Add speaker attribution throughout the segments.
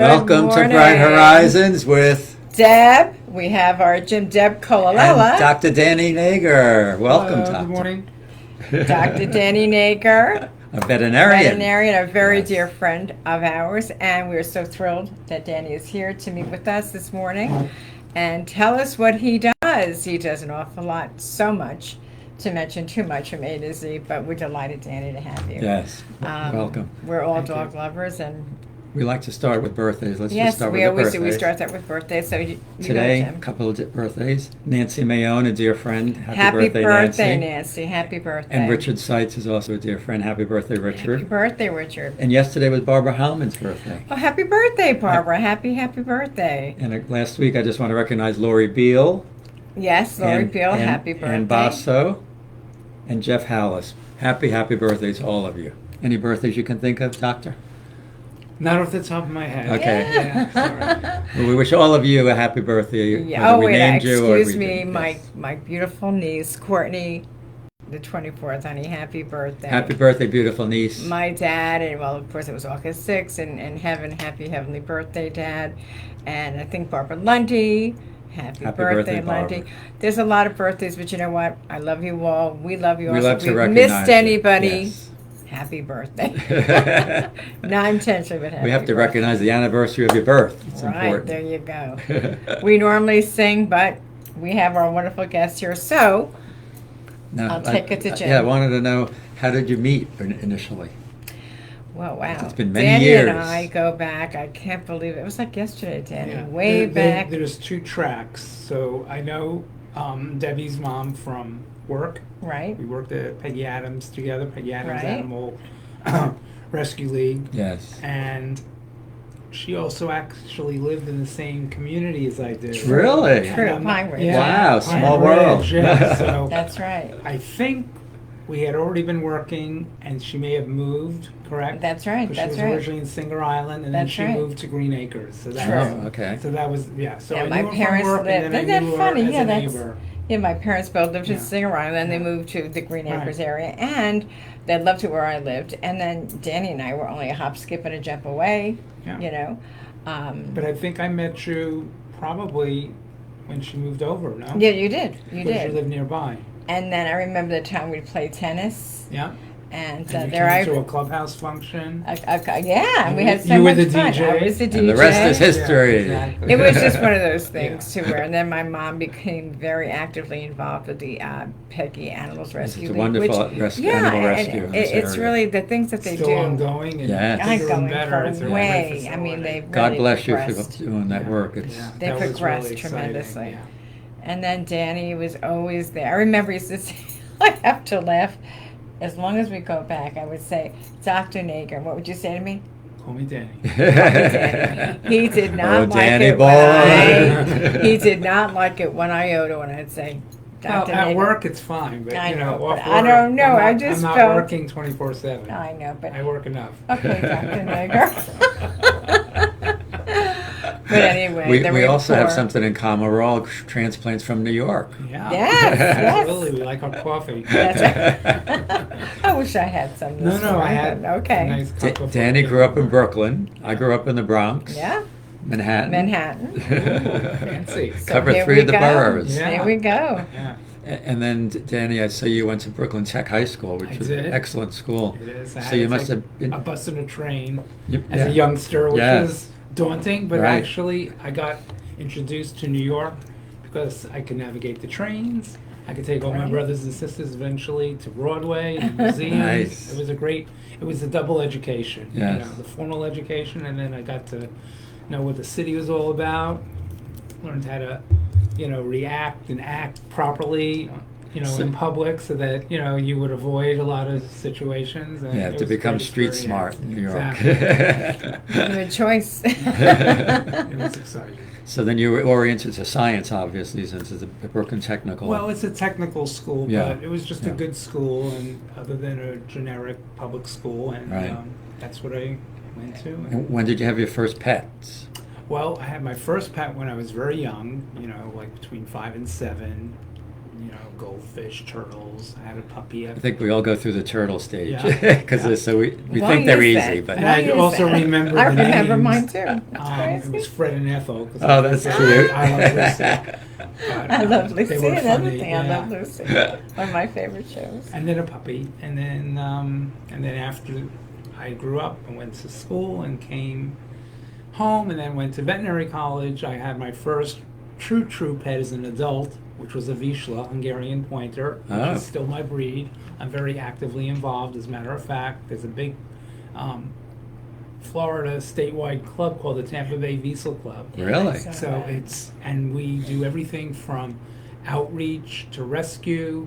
Speaker 1: Welcome to Bright Horizons with
Speaker 2: Deb. We have our Jim Deb Colalella.
Speaker 1: and Dr. Danny Nager. Welcome, Doctor.
Speaker 3: Good morning.
Speaker 2: Dr. Danny Nager,
Speaker 1: A veterinarian.
Speaker 2: a very
Speaker 1: Yes.
Speaker 2: dear friend of ours, and we're so thrilled that Danny is here to meet with us this morning and tell us what he does. He does an awful lot, so much, to mention too much from A to Z, but we're delighted, Danny, to have you.
Speaker 1: Yes. Welcome.
Speaker 2: We're all
Speaker 3: Thank
Speaker 2: dog
Speaker 3: you.
Speaker 2: lovers, and
Speaker 1: We like to start with birthdays. Let's just
Speaker 2: yes,
Speaker 1: start
Speaker 2: we
Speaker 1: with the
Speaker 2: always
Speaker 1: birthdays.
Speaker 2: do. We start that with birthdays. So you
Speaker 1: Today,
Speaker 2: go,
Speaker 1: a
Speaker 2: Jim.
Speaker 1: couple of birthdays. Nancy Mayone, a dear friend.
Speaker 2: Happy birthday,
Speaker 1: Nancy.
Speaker 2: Nancy. Happy birthday.
Speaker 1: And Richard Seitz is also a dear friend. Happy birthday, Richard.
Speaker 2: Happy birthday, Richard.
Speaker 1: And yesterday was Barbara Hellman's birthday.
Speaker 2: Oh, happy birthday, Barbara. Happy birthday.
Speaker 1: And last week, I just want to recognize Lori Beal.
Speaker 2: Yes, Lori
Speaker 1: and-
Speaker 2: Beal,
Speaker 1: and-
Speaker 2: happy birthday.
Speaker 1: And Basso and Jeff Hallis. Happy birthday to all of you. Any birthdays you can think of, Doctor?
Speaker 3: Not off the top of my head.
Speaker 1: Okay.
Speaker 3: Yeah, sorry.
Speaker 1: Well, we wish all of you a happy birthday.
Speaker 2: Yeah.
Speaker 1: whether
Speaker 2: Oh,
Speaker 1: we
Speaker 2: wait,
Speaker 1: named you or
Speaker 2: excuse
Speaker 1: we
Speaker 2: me,
Speaker 1: didn't.
Speaker 2: my
Speaker 1: Yes.
Speaker 2: my beautiful niece, Courtney, the 24th, honey. Happy birthday.
Speaker 1: Happy birthday, beautiful niece.
Speaker 2: My dad, and well, of course, it was August 6th, and in heaven, happy heavenly birthday, Dad. And I think Barbara Lundy. Happy birthday, Lundy.
Speaker 1: Barbara.
Speaker 2: There's a lot of birthdays, but you know what? I love you all. We love you all.
Speaker 1: We
Speaker 2: So
Speaker 1: love
Speaker 2: if
Speaker 1: to
Speaker 2: we've
Speaker 1: recognize
Speaker 2: missed
Speaker 1: you.
Speaker 2: anybody,
Speaker 1: Yes.
Speaker 2: happy birthday. Not intentionally, but happy
Speaker 1: We have to
Speaker 2: birthday.
Speaker 1: recognize the anniversary of your birth. It's
Speaker 2: Right,
Speaker 1: important.
Speaker 2: there you go. We normally sing, but we have our wonderful guests here. So,
Speaker 1: Now,
Speaker 2: I'll take it to Jim.
Speaker 1: Yeah, I wanted to know, how did you meet initially?
Speaker 2: well, wow.
Speaker 1: It's been many
Speaker 2: Danny
Speaker 1: years.
Speaker 2: and I go back. I can't believe it. It was like yesterday, Danny.
Speaker 3: Yeah.
Speaker 2: Way back.
Speaker 3: There's two tracks. So I know Debbie's mom from work.
Speaker 2: Right?
Speaker 3: We worked at Peggy Adams together, Peggy Adams
Speaker 2: Right.
Speaker 3: Animal Rescue League.
Speaker 1: Yes.
Speaker 3: And she also actually lived in the same community as I did.
Speaker 1: Really?
Speaker 2: True,
Speaker 3: And
Speaker 2: Pine Ridge.
Speaker 1: Wow,
Speaker 3: Pine
Speaker 1: small
Speaker 3: Ridge,
Speaker 1: world.
Speaker 3: Yeah, so
Speaker 2: That's right.
Speaker 3: I think we had already been working, and she may have moved, correct?
Speaker 2: That's right.
Speaker 3: Because
Speaker 2: That's
Speaker 3: she was
Speaker 2: right.
Speaker 3: originally in Singer Island, and then
Speaker 2: That's
Speaker 3: she
Speaker 2: right.
Speaker 3: moved to Green Acres. So that
Speaker 2: True.
Speaker 3: was,
Speaker 1: Oh, okay.
Speaker 3: So that was, yeah. So
Speaker 2: Yeah,
Speaker 3: I
Speaker 2: my
Speaker 3: knew her
Speaker 2: parents
Speaker 3: from work,
Speaker 2: lived-
Speaker 3: and then
Speaker 2: isn't
Speaker 3: I
Speaker 2: that
Speaker 3: knew
Speaker 2: funny?
Speaker 3: her as
Speaker 2: Yeah,
Speaker 3: a
Speaker 2: that's-
Speaker 3: neighbor.
Speaker 2: Yeah, my parents both lived in
Speaker 3: Yeah.
Speaker 2: Singer Island, then they
Speaker 3: Yeah.
Speaker 2: moved to the Green Acres
Speaker 3: Right.
Speaker 2: area, and they loved it where I lived. And then Danny and I were only a hop, skip, and a jump away,
Speaker 3: Yeah.
Speaker 2: you know.
Speaker 3: But I think I met you probably when she moved over, no?
Speaker 2: Yeah, you did. You
Speaker 3: Because
Speaker 2: did.
Speaker 3: You lived nearby.
Speaker 2: And then I remember the time we'd play tennis,
Speaker 3: Yeah.
Speaker 2: and
Speaker 3: And you
Speaker 2: there I.
Speaker 3: came to a clubhouse function.
Speaker 2: Yeah, and we had so
Speaker 3: You were
Speaker 2: much
Speaker 3: the
Speaker 2: fun.
Speaker 3: DJ.
Speaker 2: I was the DJ.
Speaker 1: And the rest is history.
Speaker 3: Yeah, exactly.
Speaker 2: It was just one of those things too, where and then my mom became very actively involved with the Peggy Animals Rescue
Speaker 1: It's a
Speaker 2: League,
Speaker 1: wonderful
Speaker 2: which,
Speaker 1: animal
Speaker 2: and
Speaker 1: rescue in this
Speaker 2: it's
Speaker 1: area.
Speaker 2: really the things that they
Speaker 3: Still
Speaker 2: do.
Speaker 3: ongoing and
Speaker 1: Yes.
Speaker 3: bigger
Speaker 2: Ongoing
Speaker 3: and better. It's
Speaker 2: for
Speaker 3: a
Speaker 2: way.
Speaker 3: great
Speaker 2: I mean,
Speaker 3: facility.
Speaker 2: they
Speaker 1: God
Speaker 2: really
Speaker 1: bless you
Speaker 2: progressed.
Speaker 1: for doing that
Speaker 3: Yeah.
Speaker 1: work. It's
Speaker 3: Yeah,
Speaker 2: They
Speaker 3: that was
Speaker 2: progressed
Speaker 3: really exciting,
Speaker 2: tremendously.
Speaker 3: yeah.
Speaker 2: And then Danny was always there. I remember he used to say, I have to laugh. As long as we go back, I would say, Dr. Nager, what would you say to me?
Speaker 3: Call me Danny.
Speaker 2: He did not
Speaker 1: Oh,
Speaker 2: like
Speaker 1: Danny
Speaker 2: it
Speaker 1: boy.
Speaker 2: he did not like it one iota when I'd say,
Speaker 3: Well,
Speaker 2: Dr.
Speaker 3: at
Speaker 2: Nager.
Speaker 3: work it's fine, but
Speaker 2: I
Speaker 3: you
Speaker 2: know,
Speaker 3: know, off
Speaker 2: but
Speaker 3: work,
Speaker 2: I don't know, I
Speaker 3: I'm
Speaker 2: just
Speaker 3: not
Speaker 2: felt-
Speaker 3: working 24/7.
Speaker 2: I know, but
Speaker 3: I work enough.
Speaker 2: okay, Dr. Nager. But anyway,
Speaker 1: we
Speaker 2: the
Speaker 1: we also have
Speaker 2: rapport.
Speaker 1: something in common. We're all transplants from New York.
Speaker 3: Yeah.
Speaker 2: Yes, yes.
Speaker 3: Absolutely, we like our coffee.
Speaker 2: That's right. I wish I had some.
Speaker 3: No,
Speaker 2: this
Speaker 3: no, I
Speaker 2: morning,
Speaker 3: had
Speaker 2: but okay.
Speaker 3: a nice cup of
Speaker 1: Danny
Speaker 3: coffee.
Speaker 1: grew up in Brooklyn. I grew up in the Bronx.
Speaker 2: Yeah,
Speaker 1: Manhattan.
Speaker 2: Manhattan.
Speaker 3: Fancy.
Speaker 2: So
Speaker 1: Cover
Speaker 2: here
Speaker 1: three
Speaker 2: we
Speaker 1: of the
Speaker 2: go.
Speaker 1: boroughs.
Speaker 3: Yeah.
Speaker 2: Here we go.
Speaker 3: Yeah,
Speaker 1: And then, Danny, I saw you went to Brooklyn Tech High School, which
Speaker 3: I
Speaker 1: was
Speaker 3: did.
Speaker 1: an excellent school.
Speaker 3: it is.
Speaker 1: So you must
Speaker 3: like
Speaker 1: have been.
Speaker 3: a bus and a train
Speaker 1: you-
Speaker 3: as
Speaker 1: yeah.
Speaker 3: a youngster, which
Speaker 1: Yeah.
Speaker 3: was daunting, but
Speaker 1: Right.
Speaker 3: actually I got introduced to New York because I could navigate the trains. I could take all my
Speaker 2: Right.
Speaker 3: brothers and sisters eventually to Broadway and museums.
Speaker 1: Nice.
Speaker 3: It was a double education.
Speaker 1: Yes.
Speaker 3: You know, the formal education, and then I got to know what the city was all about. Learned how to, react and act properly, in public, so that you would avoid a lot of situations. And
Speaker 1: Yeah,
Speaker 3: it
Speaker 1: to
Speaker 3: was a
Speaker 1: become
Speaker 3: great
Speaker 1: street
Speaker 3: experience.
Speaker 1: smart in New York.
Speaker 3: Exactly.
Speaker 2: Good choice.
Speaker 3: It was exciting.
Speaker 1: So then you were oriented to science, obviously, since it's a Brooklyn Technical.
Speaker 3: Well, it's a technical school,
Speaker 1: Yeah.
Speaker 3: but it was just
Speaker 1: Yeah.
Speaker 3: a good school, and other than a generic public school, and
Speaker 1: Right.
Speaker 3: that's what I went to.
Speaker 1: And when did you have your first pets?
Speaker 3: Well, I had my first pet when I was very young, like between 5 and 7. goldfish, turtles. I had a puppy.
Speaker 1: I think we all go through the turtle stage
Speaker 3: Yeah.
Speaker 1: because
Speaker 3: Yeah.
Speaker 1: so we
Speaker 2: Why
Speaker 1: think they're
Speaker 2: is
Speaker 1: easy,
Speaker 2: that?
Speaker 1: but
Speaker 3: And
Speaker 2: Why
Speaker 3: I
Speaker 2: is
Speaker 3: also
Speaker 2: that?
Speaker 3: remember
Speaker 2: I
Speaker 3: the
Speaker 2: remember
Speaker 3: names.
Speaker 2: mine too. That's
Speaker 3: It
Speaker 2: crazy.
Speaker 3: was Fred and Ethel. 'Cause
Speaker 1: Oh, that's cute.
Speaker 3: I love Lucy. But,
Speaker 2: I love
Speaker 3: they
Speaker 2: Lucy.
Speaker 3: were
Speaker 2: Another
Speaker 3: funny,
Speaker 2: thing, I
Speaker 3: yeah.
Speaker 2: love Lucy. One of my favorite shows.
Speaker 3: And then a puppy, and then after I grew up and went to school and came home, and then went to veterinary college. I had my first true pet as an adult, which was a Vizsla Hungarian Pointer, which
Speaker 1: Oh.
Speaker 3: is still my breed. I'm very actively involved. As a matter of fact, there's a big Florida statewide club called the Tampa Bay Vizsla Club.
Speaker 1: really,
Speaker 3: So and we do everything from outreach to rescue.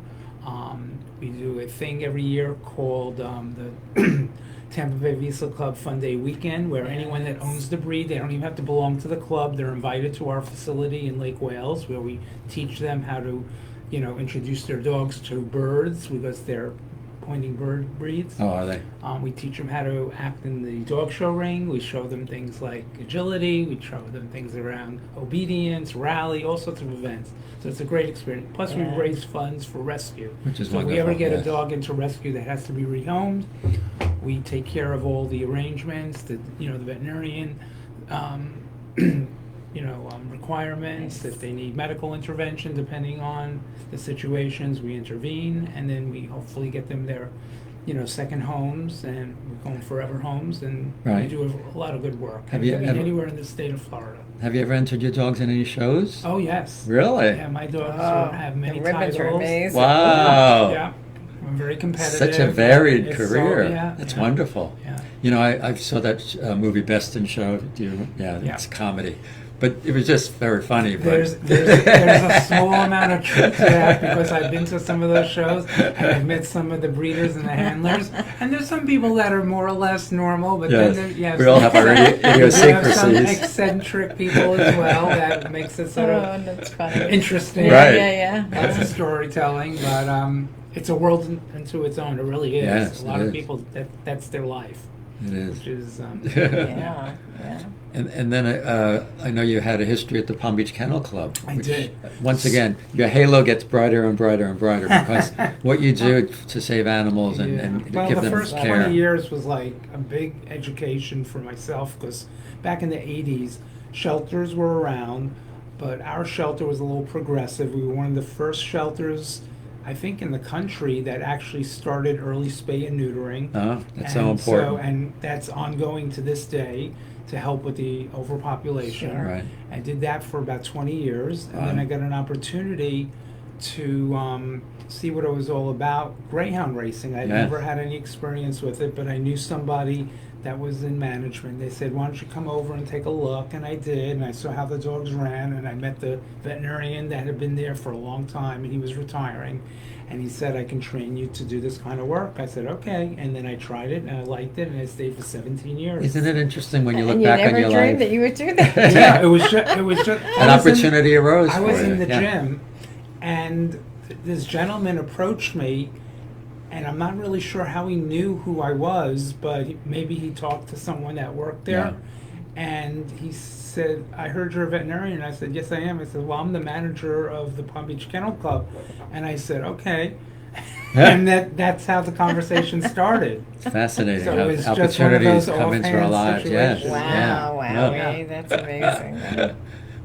Speaker 3: We do a thing every year called the Tampa Bay Vizsla Club Fun Day Weekend, where anyone that owns the breed, they don't even have to belong to the club. They're invited to our facility in Lake Wales, where we teach them how to, introduce their dogs to birds because they're pointing bird breeds.
Speaker 1: oh, are they?
Speaker 3: We teach them how to act in the dog show ring. We show them things like agility. We show them things around obedience, rally, all sorts of events. So it's a great experience. Plus, we
Speaker 2: Yeah.
Speaker 3: raise funds for rescue.
Speaker 1: Which is
Speaker 3: So if we ever
Speaker 1: wonderful,
Speaker 3: get
Speaker 1: yes.
Speaker 3: a dog into rescue that has to be rehomed, we take care of all the arrangements, the veterinarian, requirements. If they need medical intervention, depending on the situations, we intervene, and then we hopefully get them their, second homes, and we're going forever homes, and we
Speaker 1: Right.
Speaker 3: do a lot of good work.
Speaker 1: Have
Speaker 3: It
Speaker 1: you
Speaker 3: could be
Speaker 1: ever-
Speaker 3: anywhere in the state of Florida?
Speaker 1: Have you ever entered your dogs in any shows?
Speaker 3: Oh yes.
Speaker 1: Really?
Speaker 3: Yeah, my dogs
Speaker 2: Oh,
Speaker 3: have many
Speaker 2: the ribbons
Speaker 3: titles.
Speaker 2: are amazing.
Speaker 1: Wow.
Speaker 3: Yeah, I'm very competitive.
Speaker 1: Such a varied
Speaker 3: It's
Speaker 1: career.
Speaker 3: yeah,
Speaker 1: That's
Speaker 3: yeah,
Speaker 1: wonderful.
Speaker 3: Yeah.
Speaker 1: I saw that movie Best in Show.
Speaker 3: Yeah.
Speaker 1: It's comedy. But it was just very funny. But
Speaker 3: There's a small amount of truth to that because I've been to some of those shows and I've met some of the breeders and the handlers, and there's some people that are more or less normal, but
Speaker 1: Yes.
Speaker 3: then
Speaker 1: We all have our
Speaker 3: you have some
Speaker 1: idiosyncrasies.
Speaker 3: eccentric people as well that makes it sort
Speaker 2: Oh,
Speaker 3: of
Speaker 2: that's funny.
Speaker 3: interesting.
Speaker 2: Yeah,
Speaker 1: Right.
Speaker 2: yeah.
Speaker 3: Lots of storytelling, but it's a world unto its own. It really is.
Speaker 1: Yes,
Speaker 3: A lot
Speaker 1: it
Speaker 3: of
Speaker 1: is.
Speaker 3: people that's their life,
Speaker 1: It is.
Speaker 3: which is
Speaker 2: Yeah, yeah.
Speaker 1: And then I know you had a history at the Palm Beach Kennel Club.
Speaker 3: I
Speaker 1: which,
Speaker 3: did.
Speaker 1: Once again, your halo gets brighter and brighter and brighter because what you do to save animals and
Speaker 3: well,
Speaker 1: give
Speaker 3: the
Speaker 1: them
Speaker 3: first
Speaker 1: care.
Speaker 3: 20 years was like a big education for myself because back in the 80s, shelters were around, but our shelter was a little progressive. We were one of the first shelters, I think, in the country that actually started early spay and neutering.
Speaker 1: Oh, that's so important.
Speaker 3: And that's ongoing to this day to help with the overpopulation.
Speaker 2: Sure.
Speaker 1: Right.
Speaker 3: I did that for about 20 years, and then
Speaker 1: Wow.
Speaker 3: I got an opportunity to see what it was all about. Greyhound racing. I'd
Speaker 1: Yeah.
Speaker 3: never had any experience with it, but I knew somebody that was in management. They said, "Why don't you come over and take a look?" And I did, and I saw how the dogs ran, and I met the veterinarian that had been there for a long time, and he was retiring. And he said, "I can train you to do this kind of work." I said, "Okay." And then I tried it, and I liked it, and I stayed for 17 years.
Speaker 1: Isn't it interesting when you look
Speaker 2: And you
Speaker 1: back
Speaker 2: never
Speaker 1: on your
Speaker 2: dreamed
Speaker 1: life?
Speaker 2: that you would do that.
Speaker 3: Yeah, it was just
Speaker 1: An opportunity arose
Speaker 3: I
Speaker 1: for
Speaker 3: was
Speaker 1: you.
Speaker 3: in the
Speaker 1: Yeah.
Speaker 3: gym, and this gentleman approached me, and I'm not really sure how he knew who I was, but maybe he talked to someone that worked there. And he said, "I heard you're a veterinarian." I said, "Yes, I am." I said, "Well, I'm the manager of the Palm Beach Kennel Club." And I said, "Okay." And that's how the conversation started.
Speaker 1: It's fascinating
Speaker 3: So
Speaker 1: how
Speaker 3: it was just one of
Speaker 1: opportunities
Speaker 3: those
Speaker 1: come into our
Speaker 3: offhand
Speaker 1: lives. Yes.
Speaker 3: situations.
Speaker 1: Yeah.
Speaker 2: Wow,
Speaker 1: Yeah.
Speaker 2: wow, that's amazing.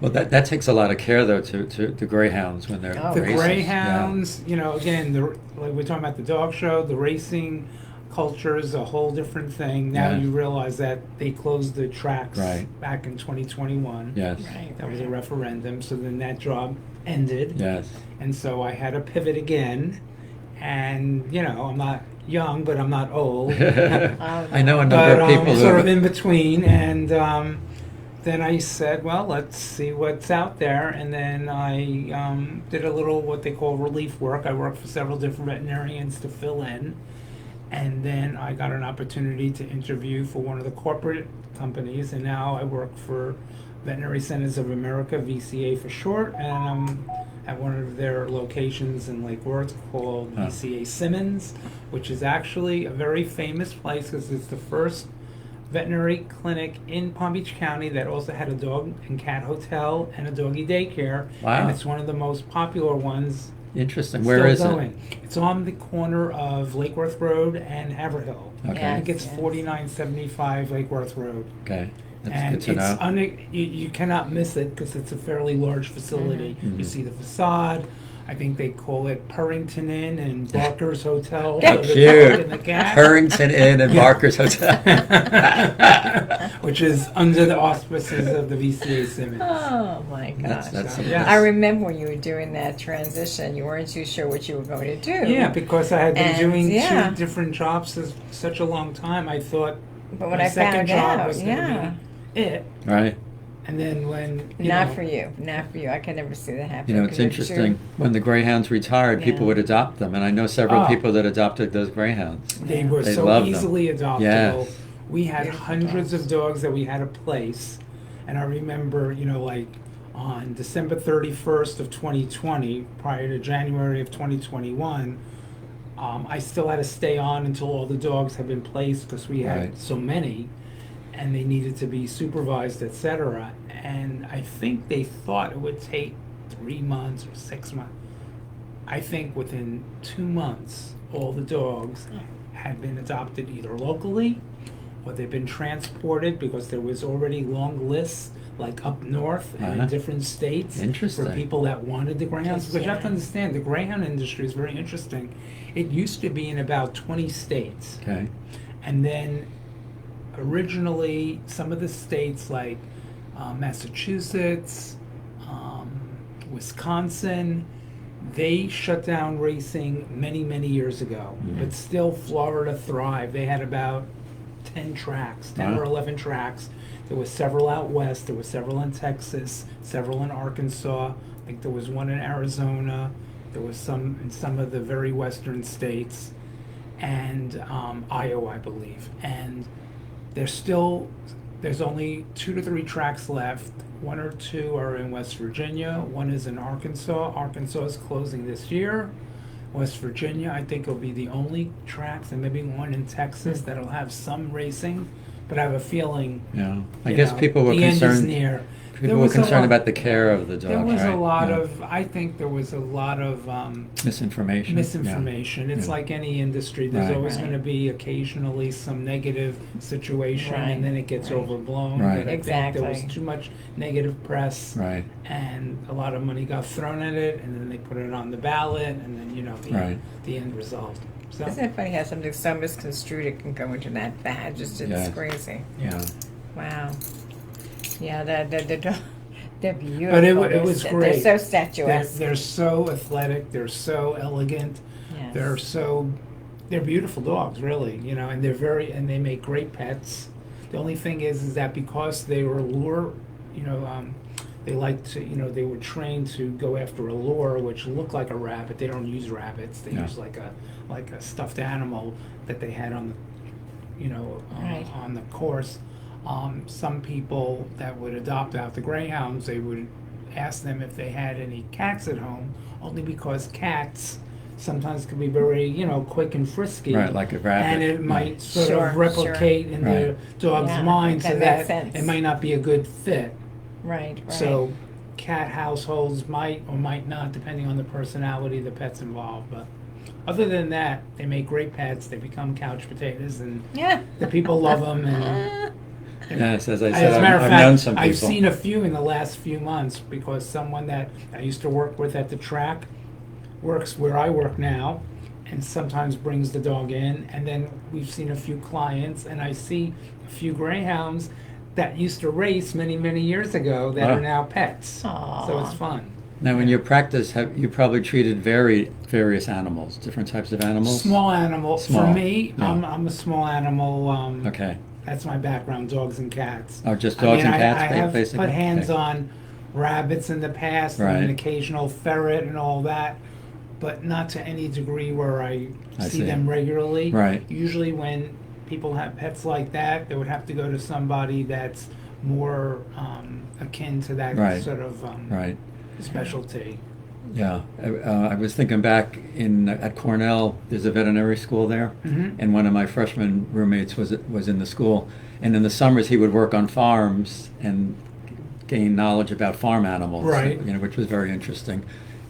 Speaker 1: Well, that takes a lot of care though to the greyhounds when they're
Speaker 2: Oh,
Speaker 3: The
Speaker 1: racing.
Speaker 3: greyhounds, again, like we're talking about the dog show, the racing culture is a whole different thing. Now
Speaker 1: Yeah.
Speaker 3: you realize that they closed the tracks
Speaker 1: Right.
Speaker 3: back in 2021.
Speaker 1: Yeah. Yes.
Speaker 2: Right,
Speaker 3: That was a
Speaker 2: right.
Speaker 3: referendum, so then that job ended.
Speaker 1: Yes.
Speaker 3: And so I had to pivot again. And, I'm not young, but I'm not old.
Speaker 1: I know a number
Speaker 3: But
Speaker 1: of people who
Speaker 3: sort of
Speaker 1: have,
Speaker 3: in between, and then I said, well, let's see what's out there, and then I did a little what they call relief work. I worked for several different veterinarians to fill in, and then I got an opportunity to interview for one of the corporate companies, and now I work for Veterinary Centers of America, VCA for short, and I'm at one of their locations in Lake Worth called
Speaker 1: Oh.
Speaker 3: VCA Simmons, which is actually a very famous place because it's the first veterinary clinic in Palm Beach County that also had a dog and cat hotel and a doggy daycare.
Speaker 1: Wow.
Speaker 3: And it's one of the most popular ones
Speaker 1: Interesting.
Speaker 3: It's
Speaker 1: Where is
Speaker 3: still
Speaker 1: it?
Speaker 3: going. It's on the corner of Lake Worth Road and Haverhill.
Speaker 1: Okay.
Speaker 3: I think it's
Speaker 2: Yes.
Speaker 3: 4975 Lake Worth Road.
Speaker 1: Okay. That's
Speaker 3: And
Speaker 1: good to know.
Speaker 3: you cannot miss it because it's a fairly large facility.
Speaker 1: Mhm.
Speaker 3: You see the facade. I think they call it Purrington Inn and Barker's Hotel.
Speaker 1: How
Speaker 3: for the dog
Speaker 1: cute.
Speaker 3: and the cat.
Speaker 1: Purrington Inn and Barker's Hotel.
Speaker 3: Which is under the auspices of the VCA Simmons.
Speaker 2: Oh my gosh.
Speaker 1: That's
Speaker 3: Yes.
Speaker 2: I remember when you were doing that transition, you weren't too sure what you were going to do.
Speaker 3: Yeah, because I had been
Speaker 2: And,
Speaker 3: doing
Speaker 2: yeah.
Speaker 3: 2 different jobs for such a long time, I thought
Speaker 2: But when
Speaker 3: my
Speaker 2: I
Speaker 3: second
Speaker 2: found
Speaker 3: job
Speaker 2: out,
Speaker 3: was going to be it.
Speaker 1: Right.
Speaker 3: And then when
Speaker 2: Not for you. Not for you. I can never see that happen.
Speaker 1: You know, it's
Speaker 2: 'cause you're too-
Speaker 1: interesting. When the greyhounds retired, people
Speaker 2: Yeah.
Speaker 1: would adopt them, and I know several
Speaker 3: Oh.
Speaker 1: people that adopted those greyhounds.
Speaker 3: they were
Speaker 1: They
Speaker 3: so
Speaker 1: loved them.
Speaker 3: easily adoptable.
Speaker 1: Yes.
Speaker 3: We had
Speaker 2: Beautiful
Speaker 3: hundreds
Speaker 2: dogs.
Speaker 3: of dogs that we had to place. And I remember, like on December 31st of 2020, prior to January of 2021, I still had to stay on until all the dogs had been placed because we had
Speaker 1: Right.
Speaker 3: so many and they needed to be supervised, etc. And I think they thought it would take 3 months or 6 months. I think within 2 months, all the dogs had been adopted either locally or they've been transported because there was already long lists, like up north and
Speaker 1: Uh-huh.
Speaker 3: in different states,
Speaker 1: Interesting.
Speaker 3: for people that wanted the greyhounds. Because you have to
Speaker 2: Yeah.
Speaker 3: understand, the greyhound industry is very interesting. It used to be in about 20 states,
Speaker 1: Okay.
Speaker 3: and then originally some of the states like Massachusetts, Wisconsin, they shut down racing many, many years ago.
Speaker 1: Mhm.
Speaker 3: But still, Florida thrived. They had about 10 tracks, 10 or
Speaker 1: Wow.
Speaker 3: 11 tracks. There was several out west. There was several in Texas, several in Arkansas. I think there was one in Arizona. There was some in some of the very western states, and Iowa, I believe. And there's only 2 to 3 tracks left. 1 or 2 are in West Virginia. 1 is in Arkansas. Arkansas is closing this year. West Virginia, I think, will be the only tracks, and maybe 1 in Texas that'll have some racing. But I have a feeling,
Speaker 1: Yeah. I
Speaker 3: you
Speaker 1: guess
Speaker 3: know,
Speaker 1: people were
Speaker 3: the end is
Speaker 1: concerned.
Speaker 3: near. There
Speaker 1: People were
Speaker 3: was a
Speaker 1: concerned
Speaker 3: lot-
Speaker 1: about the care of the dogs.
Speaker 3: There was
Speaker 1: right?
Speaker 3: a lot
Speaker 1: Yeah.
Speaker 3: of, I think there was a lot of
Speaker 1: misinformation.
Speaker 3: misinformation. It's
Speaker 1: Yeah.
Speaker 3: like any industry. There's
Speaker 1: Right.
Speaker 3: always
Speaker 2: Right.
Speaker 3: going to be occasionally some negative situation,
Speaker 2: Right.
Speaker 3: and then it gets
Speaker 2: Right.
Speaker 3: overblown.
Speaker 1: Right.
Speaker 3: But I think there was
Speaker 2: Exactly.
Speaker 3: too much negative press,
Speaker 1: Yeah. Right.
Speaker 3: and a lot of money got thrown at it, and then they put it on the ballot, and then
Speaker 1: Right.
Speaker 3: the end result. So
Speaker 2: Isn't it funny how something so misconstrued it can go into that bad? It's
Speaker 1: Yes.
Speaker 2: crazy.
Speaker 1: Yeah.
Speaker 2: Wow. Yeah, they're beautiful.
Speaker 3: But it
Speaker 2: They're
Speaker 3: was
Speaker 2: sta-
Speaker 3: great.
Speaker 2: They're so statuesque.
Speaker 3: they're so athletic. They're so elegant.
Speaker 2: Yes.
Speaker 3: They're beautiful dogs, really, and and they make great pets. The only thing is that because they were they like to, they were trained to go after a lure which looked like a rabbit. They don't use rabbits. They
Speaker 1: Yeah.
Speaker 3: use like a stuffed animal that they had on the,
Speaker 2: Right.
Speaker 3: on the course. Some people that would adopt out the greyhounds, they would ask them if they had any cats at home, only because cats sometimes can be very, quick and frisky.
Speaker 1: Right, like a rabbit.
Speaker 3: And it might sort
Speaker 2: Sure,
Speaker 3: of replicate in the
Speaker 1: Right.
Speaker 3: dog's
Speaker 2: Yeah,
Speaker 3: mind,
Speaker 2: that
Speaker 3: so
Speaker 2: makes
Speaker 3: that
Speaker 2: sense.
Speaker 3: it might not be a good fit.
Speaker 2: Right, right.
Speaker 3: So cat households might or might not, depending on the personality of the pets involved. But other than that, they make great pets. They become couch potatoes, and
Speaker 2: yeah.
Speaker 3: the people love them. And
Speaker 1: Yes, as I
Speaker 3: as
Speaker 1: said,
Speaker 3: a matter of
Speaker 1: I've
Speaker 3: fact,
Speaker 1: known some people.
Speaker 3: I've seen a few in the last few months because someone that I used to work with at the track works where I work now, and sometimes brings the dog in. And then we've seen a few clients, and I see a few greyhounds that used to race many, many years ago that
Speaker 1: Wow.
Speaker 3: are now pets.
Speaker 2: Aw.
Speaker 3: So it's fun.
Speaker 1: Now, in your practice, have you probably treated various animals, different types of animals?
Speaker 3: Small animal.
Speaker 1: Small,
Speaker 3: For me,
Speaker 1: yeah.
Speaker 3: I'm a small animal.
Speaker 1: Okay.
Speaker 3: That's my background, dogs and cats.
Speaker 1: Oh, just dogs and cats,
Speaker 3: I have
Speaker 1: basically?
Speaker 3: put hands
Speaker 1: Okay.
Speaker 3: on rabbits in the past, and
Speaker 1: Right.
Speaker 3: an occasional ferret and all that, but not to any degree where I
Speaker 1: I
Speaker 3: see
Speaker 1: see.
Speaker 3: them regularly.
Speaker 1: Right.
Speaker 3: Usually when people have pets like that, they would have to go to somebody that's more akin to that
Speaker 1: Right.
Speaker 3: sort of
Speaker 1: Right.
Speaker 3: specialty.
Speaker 1: Yeah. I was thinking back at Cornell, there's a veterinary school there,
Speaker 3: Mhm.
Speaker 1: and one of my freshman roommates was in the school. And in the summers, he would work on farms and gain knowledge about farm animals,
Speaker 3: Right.
Speaker 1: which was very interesting.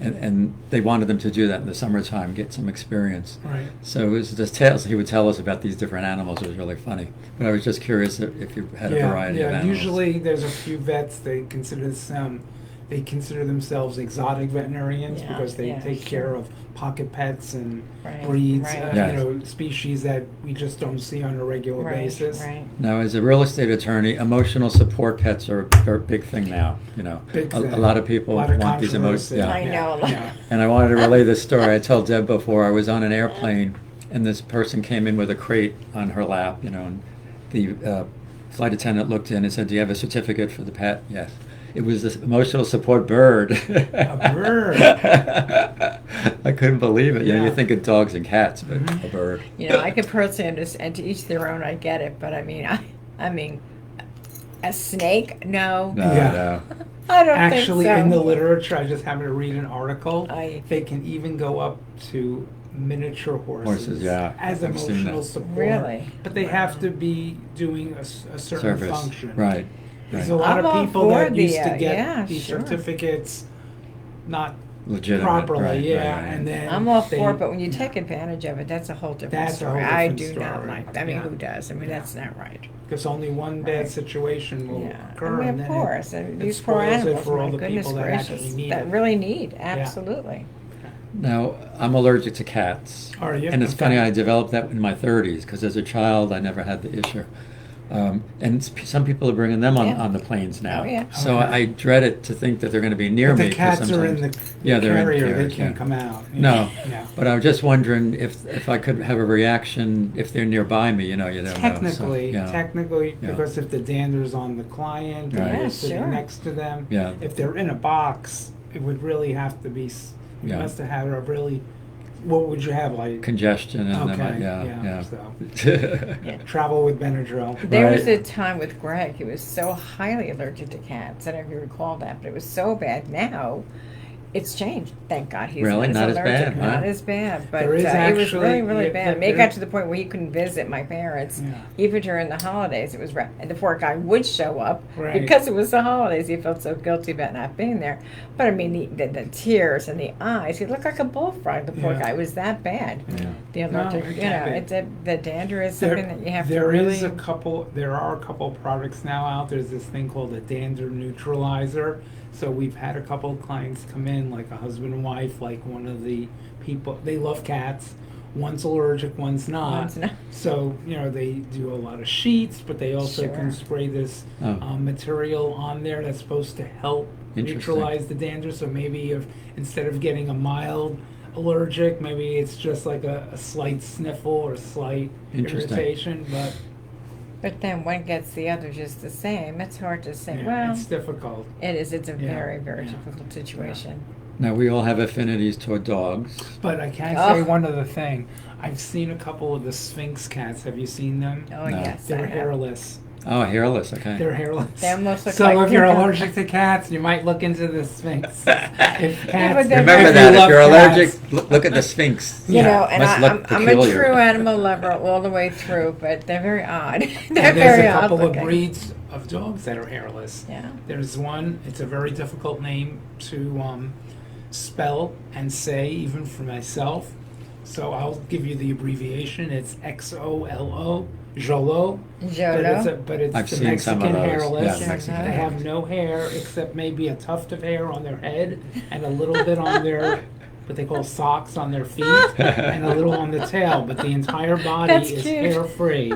Speaker 1: and they wanted them to do that in the summertime, get some experience.
Speaker 3: Right.
Speaker 1: So it was just tales he would tell us about these different animals. It was really funny. But I was just curious if you had a variety of animals.
Speaker 3: Usually there's a few vets, they consider themselves exotic veterinarians
Speaker 2: Yeah,
Speaker 3: because they
Speaker 2: yeah,
Speaker 3: take
Speaker 2: sure.
Speaker 3: care of pocket pets and
Speaker 2: Right,
Speaker 3: breeds,
Speaker 2: right.
Speaker 1: Yes.
Speaker 3: species that we just don't see on a regular
Speaker 2: Right,
Speaker 3: basis.
Speaker 2: right.
Speaker 1: Now, as a real estate attorney, emotional support pets are a big thing now.
Speaker 3: Big
Speaker 1: A
Speaker 3: thing.
Speaker 1: lot of people
Speaker 3: A lot of
Speaker 1: want these
Speaker 3: controversy.
Speaker 1: emotions.
Speaker 2: I know a lot.
Speaker 3: Yeah.
Speaker 1: And I wanted to relay this story. I told Deb before, I was on an airplane, and this person came in with a crate on her lap, and the flight attendant looked in and said, "Do you have a certificate for the pet?" Yes. It was this emotional support bird.
Speaker 3: A bird.
Speaker 1: I couldn't believe it.
Speaker 3: Yeah.
Speaker 1: You think of dogs and cats, but
Speaker 3: Mhm.
Speaker 1: a bird.
Speaker 2: I could personally understand, to each their own, I get it, but I mean, a snake? No.
Speaker 1: No,
Speaker 3: Yeah.
Speaker 1: no.
Speaker 2: I don't
Speaker 3: Actually,
Speaker 2: think so.
Speaker 3: in the literature, I just happened to read an article.
Speaker 2: I-
Speaker 3: They can even go up to miniature horses.
Speaker 1: Horses, yeah.
Speaker 3: As
Speaker 1: I've seen
Speaker 3: emotional
Speaker 1: that.
Speaker 3: support.
Speaker 2: Really?
Speaker 3: But they have to be doing a certain
Speaker 1: Service.
Speaker 3: function.
Speaker 1: Right.
Speaker 3: There's
Speaker 1: right.
Speaker 3: a lot
Speaker 2: I'm all
Speaker 3: of people
Speaker 2: for
Speaker 3: that
Speaker 2: the,
Speaker 3: used to get
Speaker 2: yeah,
Speaker 3: these
Speaker 2: sure.
Speaker 3: certificates not
Speaker 1: Legitimate.
Speaker 3: properly,
Speaker 1: right,
Speaker 3: yeah,
Speaker 1: right, right.
Speaker 3: and then
Speaker 2: I'm all
Speaker 3: they-
Speaker 2: for it, but when you take advantage of it, that's a whole different
Speaker 3: That's a whole
Speaker 2: story. I
Speaker 3: different
Speaker 2: do not
Speaker 3: story.
Speaker 2: like that. I mean,
Speaker 3: Yeah.
Speaker 2: who does? I mean,
Speaker 3: Yeah.
Speaker 2: that's not right.
Speaker 3: Because only one bad
Speaker 2: Right.
Speaker 3: situation will
Speaker 2: Yeah.
Speaker 3: occur,
Speaker 2: I mean,
Speaker 3: and
Speaker 2: of
Speaker 3: then
Speaker 2: course.
Speaker 3: it
Speaker 2: These poor
Speaker 3: spoils it
Speaker 2: animals,
Speaker 3: for all
Speaker 2: my
Speaker 3: the
Speaker 2: goodness
Speaker 3: people that
Speaker 2: gracious,
Speaker 3: actually need
Speaker 2: that
Speaker 3: it.
Speaker 2: really need, absolutely.
Speaker 1: Now, I'm allergic to cats.
Speaker 3: Are you?
Speaker 1: And it's
Speaker 3: Okay.
Speaker 1: funny, I developed that in my 30s, because as a child, I never had the issue. And some people are bringing them
Speaker 2: Yeah.
Speaker 1: on the planes now.
Speaker 2: Oh, yeah.
Speaker 1: So
Speaker 3: Okay.
Speaker 1: I dread it to think that they're going to be near
Speaker 3: But
Speaker 1: me.
Speaker 3: the
Speaker 1: 'cause
Speaker 3: cats are in
Speaker 1: sometimes-
Speaker 3: the
Speaker 1: Yeah, they're in
Speaker 3: carrier, they
Speaker 1: carriers,
Speaker 3: can't
Speaker 1: yeah.
Speaker 3: come out.
Speaker 1: No,
Speaker 3: Yeah.
Speaker 1: but I was just wondering if I could have a reaction if they're nearby me, you don't know. So,
Speaker 3: Technically,
Speaker 1: yeah.
Speaker 3: Yeah. Because if the dander's on the client
Speaker 1: Right.
Speaker 3: and
Speaker 2: Yeah,
Speaker 3: you're sitting
Speaker 2: sure.
Speaker 3: next to them,
Speaker 1: Yeah.
Speaker 3: if they're in a box, it would really have to be, you
Speaker 1: Yeah.
Speaker 3: must have had a really, what would you have, like?
Speaker 1: Congestion and
Speaker 3: Okay,
Speaker 1: then, yeah.
Speaker 3: so,
Speaker 2: Yeah.
Speaker 3: travel with Benadryl.
Speaker 2: There was
Speaker 1: Right.
Speaker 2: a time with Greg, he was so highly allergic to cats. I don't know if you recall that, but it was so bad. Now, it's changed. Thank God he's
Speaker 1: Really?
Speaker 2: not
Speaker 1: Not as
Speaker 2: allergic.
Speaker 1: bad, huh?
Speaker 2: Not as bad, but
Speaker 3: There is
Speaker 2: it was
Speaker 3: actually-
Speaker 2: really, really
Speaker 3: yeah,
Speaker 2: bad. I mean, it
Speaker 3: there-
Speaker 2: got to the point where he couldn't visit my parents,
Speaker 3: Yeah.
Speaker 2: even during the holidays. It was and the poor guy would show up
Speaker 3: Right.
Speaker 2: because it was the holidays. He felt so guilty about not being there. But I mean, the tears and the eyes. He looked like a bullfrog. The poor
Speaker 3: Yeah.
Speaker 2: guy. It was that bad.
Speaker 1: Yeah.
Speaker 2: The
Speaker 3: No,
Speaker 2: allergic,
Speaker 3: it
Speaker 2: you
Speaker 3: can
Speaker 2: know,
Speaker 3: be.
Speaker 2: it's the dander is
Speaker 3: There-
Speaker 2: something that you have to
Speaker 3: there
Speaker 2: really.
Speaker 3: there are a couple products now out. There's this thing called a dander neutralizer. So we've had a couple of clients come in, like a husband and wife, like one of the people, they love cats. One's allergic, one's not.
Speaker 2: One's not.
Speaker 3: So, they do a lot of sheets, but they also
Speaker 2: Sure.
Speaker 3: can spray this
Speaker 1: Oh.
Speaker 3: material on there that's supposed to help
Speaker 1: Interesting.
Speaker 3: neutralize the dander. So maybe if instead of getting a mild allergic, maybe it's just like a slight sniffle or slight
Speaker 1: Interesting.
Speaker 3: irritation.
Speaker 2: But then one gets the other just the same. It's hard to say.
Speaker 3: Yeah,
Speaker 2: Well,
Speaker 3: it's difficult.
Speaker 2: it is. It's a
Speaker 3: Yeah,
Speaker 2: very, very
Speaker 3: yeah.
Speaker 2: difficult situation.
Speaker 1: Now, we all have affinities toward dogs.
Speaker 3: But I can
Speaker 2: Oh.
Speaker 3: say one other thing. I've seen a couple of the Sphinx cats. Have you seen them?
Speaker 2: Oh
Speaker 1: No.
Speaker 2: yes, I
Speaker 3: They're
Speaker 2: have.
Speaker 3: hairless.
Speaker 1: Oh, hairless, okay.
Speaker 3: They're hairless.
Speaker 2: They almost look
Speaker 3: so
Speaker 2: like
Speaker 3: if you're
Speaker 2: people.
Speaker 3: allergic to cats, you might look into the Sphinx. If cats,
Speaker 2: but they're
Speaker 1: Remember
Speaker 2: If
Speaker 1: that,
Speaker 3: you
Speaker 1: if
Speaker 3: love
Speaker 1: you're
Speaker 3: cats-
Speaker 1: allergic, look at the Sphinx.
Speaker 2: You
Speaker 3: Yeah.
Speaker 2: know, and
Speaker 1: Must look
Speaker 2: I'm a
Speaker 1: peculiar.
Speaker 2: true animal lover all the way through, but they're very odd. they're
Speaker 3: And there's
Speaker 2: very
Speaker 3: a
Speaker 2: odd
Speaker 3: couple of
Speaker 2: looking.
Speaker 3: breeds of dogs that are hairless.
Speaker 2: Yeah.
Speaker 3: There's one, it's a very difficult name to spell and say, even for myself. So I'll give you the abbreviation. It's XOLO, Jolo.
Speaker 2: Jolo.
Speaker 3: But it's
Speaker 1: I've
Speaker 3: the
Speaker 1: seen some
Speaker 3: Mexican
Speaker 1: of those.
Speaker 3: hairless.
Speaker 1: Yeah, Mexican
Speaker 3: They
Speaker 1: hairless.
Speaker 3: have no hair except maybe a tuft of hair on their head and a little bit on their what they call socks on their feet and a little on the tail, but the entire body
Speaker 2: That's
Speaker 3: is
Speaker 2: cute.
Speaker 3: hair free.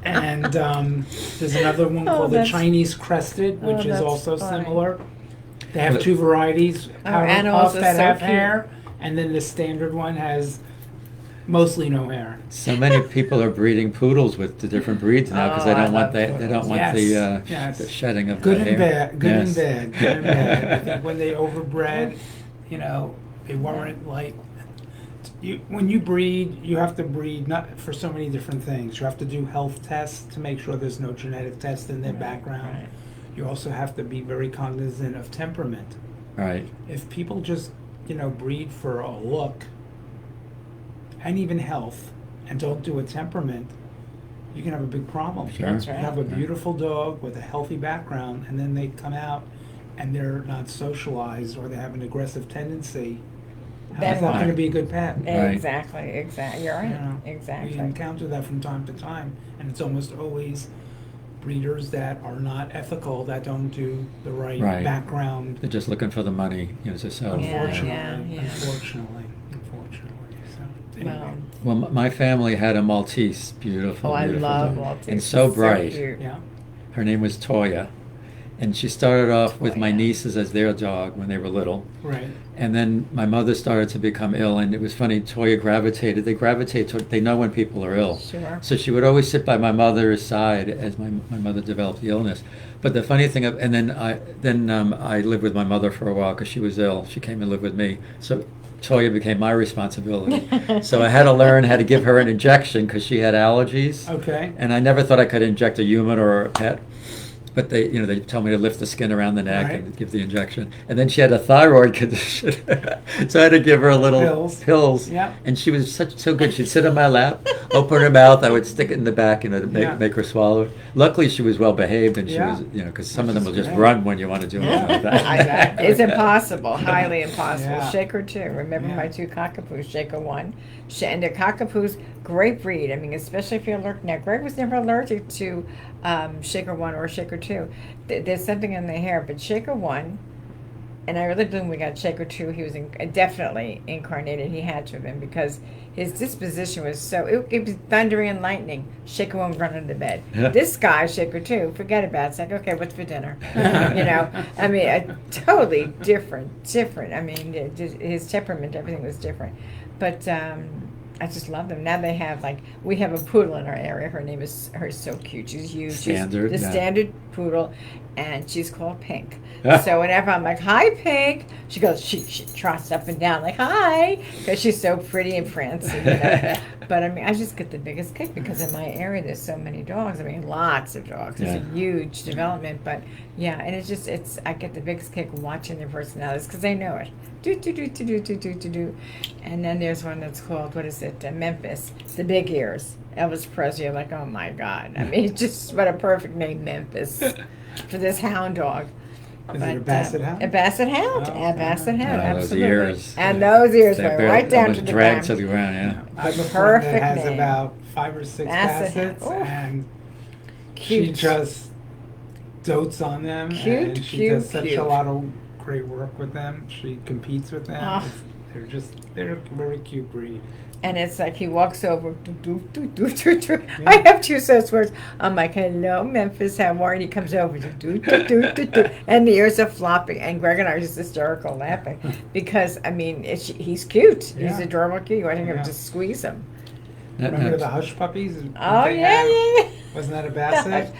Speaker 3: And there's another one
Speaker 2: Oh,
Speaker 3: called the
Speaker 2: that's-
Speaker 3: Chinese crested, which is
Speaker 2: that's
Speaker 3: also
Speaker 2: funny.
Speaker 3: similar. They have two varieties, powder
Speaker 2: animals
Speaker 3: puff
Speaker 2: are
Speaker 3: that
Speaker 2: so
Speaker 3: have
Speaker 2: cute.
Speaker 3: hair, and then the standard one has mostly no hair.
Speaker 1: So many people are breeding poodles with the different breeds now because
Speaker 2: Oh,
Speaker 1: they
Speaker 2: I
Speaker 1: don't want
Speaker 2: love
Speaker 1: they don't want
Speaker 3: Yes,
Speaker 1: the,
Speaker 3: yes.
Speaker 1: the shedding of
Speaker 3: Good
Speaker 1: the
Speaker 3: and
Speaker 1: hair.
Speaker 3: bad, good and
Speaker 1: Yes.
Speaker 3: bad, good and bad. I think when they overbred, they weren't like. When you breed, you have to breed not for so many different things. You have to do health tests to make sure there's no genetic test in their background.
Speaker 2: right.
Speaker 3: You also have to be very cognizant of temperament.
Speaker 1: Right.
Speaker 3: If people just, breed for a look and even health and don't do a temperament, you can have a big problem.
Speaker 1: Sure. That's
Speaker 3: You
Speaker 2: right.
Speaker 3: have a beautiful dog with a healthy background and then they come out and they're not socialized or they have an aggressive tendency, how's
Speaker 2: Then
Speaker 3: that
Speaker 2: what?
Speaker 3: going to be a good pet?
Speaker 1: Right.
Speaker 2: Exactly. You're right.
Speaker 3: You know,
Speaker 2: Exactly.
Speaker 3: We encounter that from time to time, and it's almost always breeders that are not ethical, that don't do the right
Speaker 1: Right.
Speaker 3: background.
Speaker 1: They're just looking for the money, to sell.
Speaker 2: Yeah,
Speaker 3: Unfortunately,
Speaker 2: yeah.
Speaker 3: unfortunately. So, anyway.
Speaker 2: Well,
Speaker 1: Well, my family had a Maltese, beautiful,
Speaker 2: oh, I
Speaker 1: beautiful
Speaker 2: love
Speaker 1: dog.
Speaker 2: Maltese.
Speaker 1: And so bright.
Speaker 2: cute.
Speaker 3: Yeah.
Speaker 1: Her name was Toya. And she started off with my
Speaker 2: Toya.
Speaker 1: nieces as their dog when they were little.
Speaker 3: Right.
Speaker 1: And then my mother started to become ill, and it was funny, Toya gravitated. They gravitate toward, they know when people are ill.
Speaker 2: Sure.
Speaker 1: So she would always sit by my mother's side as my mother developed the illness. But the funny thing, and then I lived with my mother for a while because she was ill. She came and lived with me. So Toya became my responsibility. So I had to learn how to give her an injection because she had allergies.
Speaker 3: Okay.
Speaker 1: And I never thought I could inject a human or a pet. But they tell me to lift the skin around the neck
Speaker 3: Right.
Speaker 1: and give the injection. And then she had a thyroid condition, so I had to give her a little pills.
Speaker 3: Yep.
Speaker 1: And she was so good. She'd sit on my lap, open her mouth. I would stick it in the back, to
Speaker 3: Yeah.
Speaker 1: make her swallow it. Luckily, she was well behaved, and she
Speaker 3: Yeah.
Speaker 1: was, because some of
Speaker 3: Which
Speaker 1: them
Speaker 3: is
Speaker 1: will just
Speaker 3: great.
Speaker 1: run when you want to do anything like that.
Speaker 3: Exactly.
Speaker 2: It's impossible, highly impossible.
Speaker 3: Yeah.
Speaker 2: Shaker 2. Remember
Speaker 3: Yeah.
Speaker 2: my 2 cockapoos, Shaker 1. And the cockapoos, great breed. I mean, especially if you're allergic. Now, Greg was never allergic to Shaker 1 or Shaker 2. There's something in the hair, but Shaker 1, and I really believe when we got Shaker 2, he was definitely incarnated. He had to have been because his disposition was so, it was thundering and lightning. Shaker 1 would run into bed.
Speaker 1: Yeah.
Speaker 2: This guy, Shaker 2, forget about it. It's like, okay, what's for dinner? I mean, totally different. I mean, his temperament, everything was different. But I just love them. Now they have, we have a poodle in our area. Her is so cute. She's huge.
Speaker 1: Standard,
Speaker 2: She's the
Speaker 1: yeah.
Speaker 2: standard poodle, and she's called Pink.
Speaker 1: Ah.
Speaker 2: So whenever I'm like, hi, Pink, she goes, she trots up and down like, hi, because she's so pretty and prancy. But I mean, I just get the biggest kick because in my area there's so many dogs. I mean, lots of dogs. It's
Speaker 1: Yeah.
Speaker 2: a huge development. But yeah, and I get the biggest kick watching their personalities because they know it. Do. And then there's one that's called, what is it, Memphis, the big ears. Elvis Presley, you're like, oh my God. I mean, just what a perfect name, Memphis, for this hound dog.
Speaker 3: Is it a Basset Hound?
Speaker 2: A Basset Hound.
Speaker 3: Oh,
Speaker 2: A Basset
Speaker 3: yeah.
Speaker 2: Hound,
Speaker 1: Yeah, those
Speaker 2: absolutely.
Speaker 1: ears.
Speaker 2: And those ears
Speaker 1: They
Speaker 2: went
Speaker 1: barely-
Speaker 2: right down to
Speaker 1: almost
Speaker 2: the
Speaker 1: dragged
Speaker 2: ground.
Speaker 1: to the ground, yeah.
Speaker 3: I have a friend
Speaker 2: Perfect
Speaker 3: that has
Speaker 2: name.
Speaker 3: about 5 or 6
Speaker 2: Basset.
Speaker 3: Bassets,
Speaker 2: Oof.
Speaker 3: and she
Speaker 2: Cute.
Speaker 3: just dotes on them.
Speaker 2: Cute,
Speaker 3: and she
Speaker 2: cute,
Speaker 3: does such
Speaker 2: cute.
Speaker 3: a lot of great work with them. She competes with them.
Speaker 2: Ah.
Speaker 3: They're a very cute breed.
Speaker 2: And it's like he walks over, do.
Speaker 3: Yeah.
Speaker 2: I have 2 such words. I'm like, hello, Memphis, how are you? And he comes over, do. And the ears are flopping. And Greg and I are just hysterical laughing because, I mean, he's cute. He's
Speaker 3: Yeah.
Speaker 2: adorable cute. I think
Speaker 3: Yeah.
Speaker 2: I just squeeze him.
Speaker 3: Remember the Hush Puppies?
Speaker 2: Oh, yeah.
Speaker 3: Wasn't that a
Speaker 2: The
Speaker 3: Basset?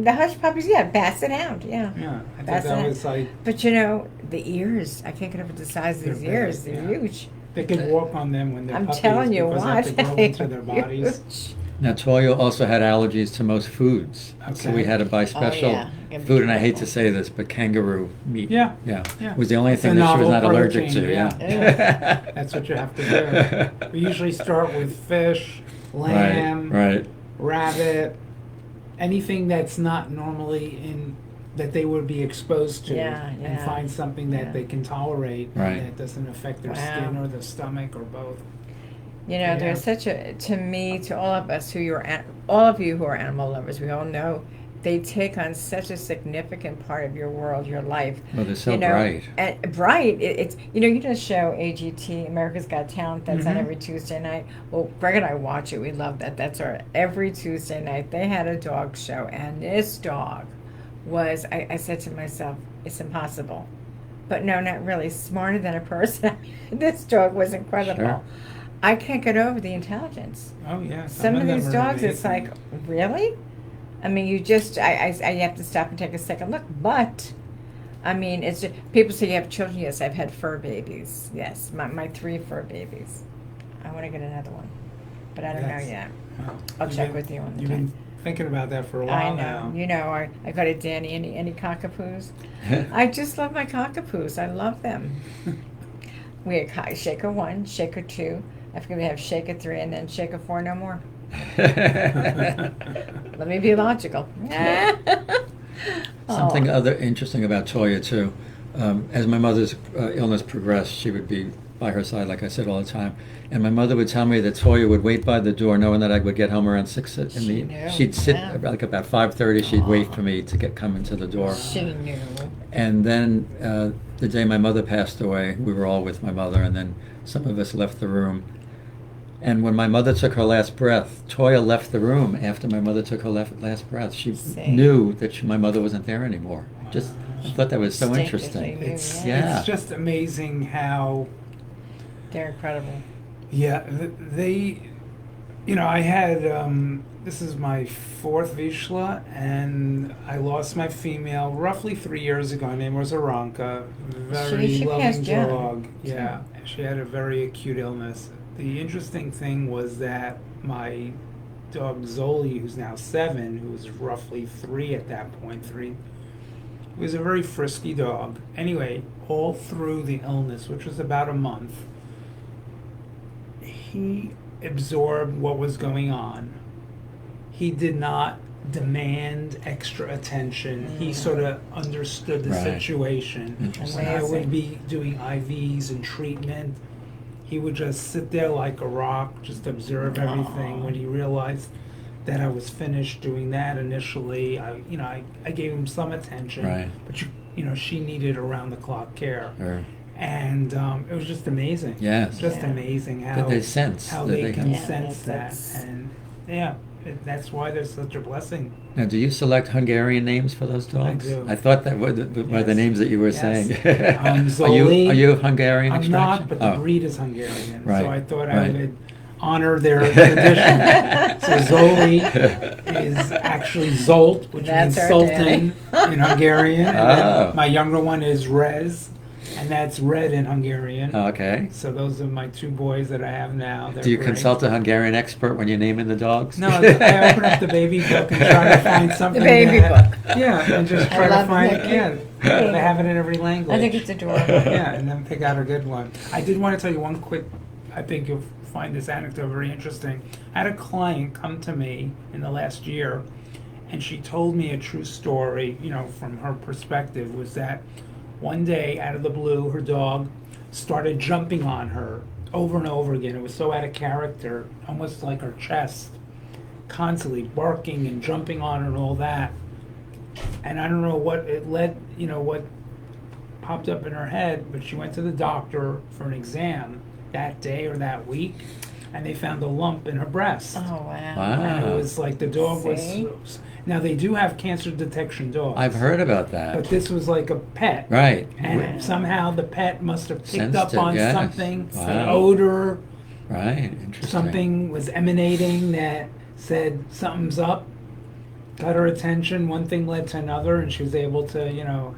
Speaker 2: the Hush Puppies, yeah, Basset Hound, yeah.
Speaker 3: Yeah, I thought
Speaker 2: Basset
Speaker 3: that
Speaker 2: Hound.
Speaker 3: was like,
Speaker 2: But the ears, I can't get over the size of these
Speaker 3: They're
Speaker 2: ears.
Speaker 3: big,
Speaker 2: They're
Speaker 3: yeah.
Speaker 2: huge.
Speaker 3: they can walk on them when they're
Speaker 2: I'm
Speaker 3: puppies
Speaker 2: telling you
Speaker 3: because
Speaker 2: what.
Speaker 3: they have to grow into their bodies.
Speaker 2: Huge.
Speaker 1: Now, Toyo also had allergies to most foods. So we
Speaker 3: Okay.
Speaker 1: had to buy special
Speaker 2: yeah. Gotta be
Speaker 1: food, and I hate
Speaker 2: careful.
Speaker 1: to say this, but kangaroo meat.
Speaker 3: Yeah.
Speaker 1: Yeah.
Speaker 3: Yeah.
Speaker 1: Was the only
Speaker 3: It's
Speaker 1: thing
Speaker 3: a
Speaker 1: that she was
Speaker 3: novel
Speaker 1: not allergic
Speaker 3: protein,
Speaker 1: to,
Speaker 3: yeah.
Speaker 1: yeah.
Speaker 3: That's what you have to do. We usually start with fish, lamb,
Speaker 1: Right.
Speaker 3: rabbit, anything that's not normally that they would be exposed to,
Speaker 2: Yeah,
Speaker 3: and
Speaker 2: yeah.
Speaker 3: find something that
Speaker 2: Yeah.
Speaker 3: they can tolerate
Speaker 1: Right.
Speaker 3: that doesn't affect their
Speaker 2: Wow.
Speaker 3: skin or the stomach or both.
Speaker 2: There's
Speaker 3: Yeah.
Speaker 2: such to all of us all of you who are animal lovers, we all know they take on such a significant part of your world, your life.
Speaker 1: Well, they're so bright.
Speaker 2: And bright. It's you know show AGT, America's Got Talent, that's on
Speaker 3: Mhm.
Speaker 2: every Tuesday night. Well, Greg and I watch it. We love that. That's our every Tuesday night. They had a dog show, and this dog was. I said to myself, it's impossible, but no, not really. Smarter than a person. This dog was incredible.
Speaker 1: Sure.
Speaker 2: I can't get over the intelligence.
Speaker 3: Oh yeah,
Speaker 2: Some of
Speaker 3: them
Speaker 2: these
Speaker 3: are
Speaker 2: dogs, it's
Speaker 3: amazing.
Speaker 2: like, really? I mean, you just, I have to stop and take a second look. But, I mean, it's just, people say you have children. Yes, I've had fur babies. Yes, my 3 fur babies. I want to get another one, but I don't know
Speaker 3: Yes.
Speaker 2: yet.
Speaker 3: Wow.
Speaker 2: I'll
Speaker 3: You've
Speaker 2: check
Speaker 3: been-
Speaker 2: with you on the
Speaker 3: You've
Speaker 2: time.
Speaker 3: been thinking about that for a while
Speaker 2: I know.
Speaker 3: now.
Speaker 2: You know, I got it, Danny. Any cockapoos? I just love my cockapoos. I love them. We had Shaker 1, Shaker 2. I forget we have Shaker 3, and then Shaker 4, no more. Let me be logical.
Speaker 1: Something
Speaker 2: Oh.
Speaker 1: other interesting about Toya too. As my mother's illness progressed, she would be by her side, like I said, all the time. And my mother would tell me that Toya would wait by the door, knowing that I would get home around 6 in
Speaker 2: She
Speaker 1: the.
Speaker 2: knew,
Speaker 1: She'd sit
Speaker 2: yeah.
Speaker 1: like about 5:30. She'd wait for me to come into the door.
Speaker 2: She knew.
Speaker 1: And then the day my mother passed away, we were all with my mother, and then some of us left the room. And when my mother took her last breath, Toya left the room after my mother took her last breath. She
Speaker 2: See.
Speaker 1: knew that my mother wasn't there anymore. Just, I thought that was so
Speaker 2: Instinctively
Speaker 1: interesting.
Speaker 2: knew,
Speaker 3: It's
Speaker 1: Yeah.
Speaker 3: it's just amazing how
Speaker 2: They're incredible.
Speaker 3: they I had this is my fourth Vizsla, and I lost my female roughly 3 years ago. Her name was Aranka. Very
Speaker 2: She
Speaker 3: loving
Speaker 2: passed young.
Speaker 3: dog. Yeah, she had a very acute illness. The interesting thing was that my dog Zoli, who's now 7, who was roughly 3 at that point, 3, was a very frisky dog. Anyway, all through the illness, which was about a month, he absorbed what was going on. He did not demand extra attention. He sort of understood the
Speaker 1: Right.
Speaker 3: situation. And
Speaker 1: Interesting.
Speaker 3: when I would
Speaker 2: Amazing.
Speaker 3: be doing IVs and treatment, he would just sit there like a rock, just observe everything.
Speaker 2: Aw.
Speaker 3: When he realized that I was finished doing that initially, I gave him some attention.
Speaker 1: Right.
Speaker 3: But she needed around the clock care.
Speaker 1: Or,
Speaker 3: And it was just amazing.
Speaker 1: yes.
Speaker 3: Just
Speaker 2: Yeah.
Speaker 3: amazing how
Speaker 1: That they sense.
Speaker 3: how
Speaker 1: that
Speaker 3: they can
Speaker 2: Yeah,
Speaker 3: sense that,
Speaker 2: that's-
Speaker 3: and yeah, that's why they're such a blessing.
Speaker 1: Now, do you select Hungarian names for those dogs?
Speaker 3: do.
Speaker 1: I thought that were by the
Speaker 3: Yes.
Speaker 1: names that you were
Speaker 3: Yes.
Speaker 1: saying.
Speaker 3: Zoli-
Speaker 1: are you of Hungarian
Speaker 3: I'm
Speaker 1: extraction?
Speaker 3: not, but the
Speaker 1: Oh.
Speaker 3: breed is Hungarian,
Speaker 1: Right,
Speaker 3: so I thought
Speaker 1: right.
Speaker 3: I would honor their tradition. So Zoli is actually Zolt, which
Speaker 2: That's
Speaker 3: means
Speaker 2: our
Speaker 3: Sultan in Hungarian, and
Speaker 1: Oh.
Speaker 3: then my younger one is Rez, and that's red in Hungarian.
Speaker 1: Okay.
Speaker 3: So those are my 2 boys that I have now. They're
Speaker 1: Do you
Speaker 3: great.
Speaker 1: consult a Hungarian expert when you're naming the dogs?
Speaker 3: No, I open up the baby book and try to find something.
Speaker 2: The baby
Speaker 3: that-
Speaker 2: book.
Speaker 3: Yeah, and just
Speaker 2: I
Speaker 3: try to
Speaker 2: love
Speaker 3: find.
Speaker 2: it.
Speaker 3: Yeah, they have it in every language.
Speaker 2: I think it's adorable.
Speaker 3: Yeah, and then pick out a good one. I did want to tell you one quick. I think you'll find this anecdote very interesting. I had a client come to me in the last year, and she told me a true story. From her perspective, was that one day out of the blue, her dog started jumping on her over and over again. It was so out of character, almost like her chest, constantly barking and jumping on her and all that. And I don't know what it led, what popped up in her head, but she went to the doctor for an exam that day or that week, and they found a lump in her breast.
Speaker 2: Oh, wow.
Speaker 3: And it
Speaker 1: Wow.
Speaker 3: was like the dog
Speaker 2: See?
Speaker 3: was. Now they do have cancer detection dogs.
Speaker 1: I've heard about
Speaker 3: But
Speaker 1: that.
Speaker 3: this was like a pet.
Speaker 1: Right.
Speaker 3: And
Speaker 2: Wow.
Speaker 3: somehow the pet must have picked
Speaker 1: Sensed
Speaker 3: up
Speaker 1: it,
Speaker 3: on
Speaker 1: yes.
Speaker 3: something,
Speaker 1: Wow.
Speaker 3: an odor,
Speaker 1: Right. Interesting.
Speaker 3: something was emanating that said something's up, got her attention, one thing led to another, and she was able to,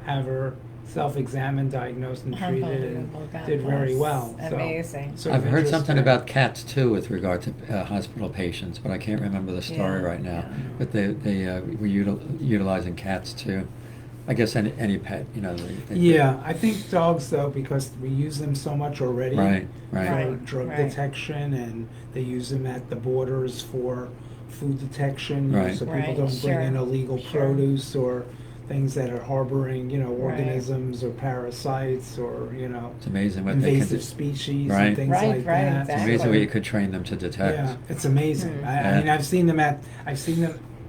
Speaker 3: have her self-examined, diagnosed, and treated,
Speaker 2: Unbelievable.
Speaker 3: and
Speaker 2: God
Speaker 3: did very
Speaker 2: bless.
Speaker 3: well. So,
Speaker 2: Amazing.
Speaker 3: sort
Speaker 1: I've
Speaker 3: of
Speaker 1: heard something
Speaker 3: interesting.
Speaker 1: about cats too with regard to hospital patients, but I can't remember the story
Speaker 2: Yeah,
Speaker 1: right now.
Speaker 2: yeah.
Speaker 1: But they were utilizing cats too. I guess any pet,
Speaker 3: Yeah, I think dogs, though, because we use them so much already.
Speaker 1: Right.
Speaker 3: For
Speaker 2: Right,
Speaker 3: drug
Speaker 2: right.
Speaker 3: detection, and they use them at the borders for food detection,
Speaker 1: Right.
Speaker 3: so people
Speaker 2: Right,
Speaker 3: don't bring in
Speaker 2: sure,
Speaker 3: illegal
Speaker 2: sure.
Speaker 3: produce or things that are harboring,
Speaker 2: Right.
Speaker 3: organisms or parasites or,
Speaker 1: It's amazing what they can
Speaker 3: invasive
Speaker 1: do.
Speaker 3: species
Speaker 1: Right.
Speaker 3: and things
Speaker 2: Right,
Speaker 3: like
Speaker 2: right,
Speaker 3: that.
Speaker 1: It's
Speaker 2: exactly.
Speaker 1: amazing what you could train them to detect.
Speaker 3: Yeah, it's amazing.
Speaker 2: Hmm.
Speaker 3: I
Speaker 1: Yeah.
Speaker 3: mean, I've seen them.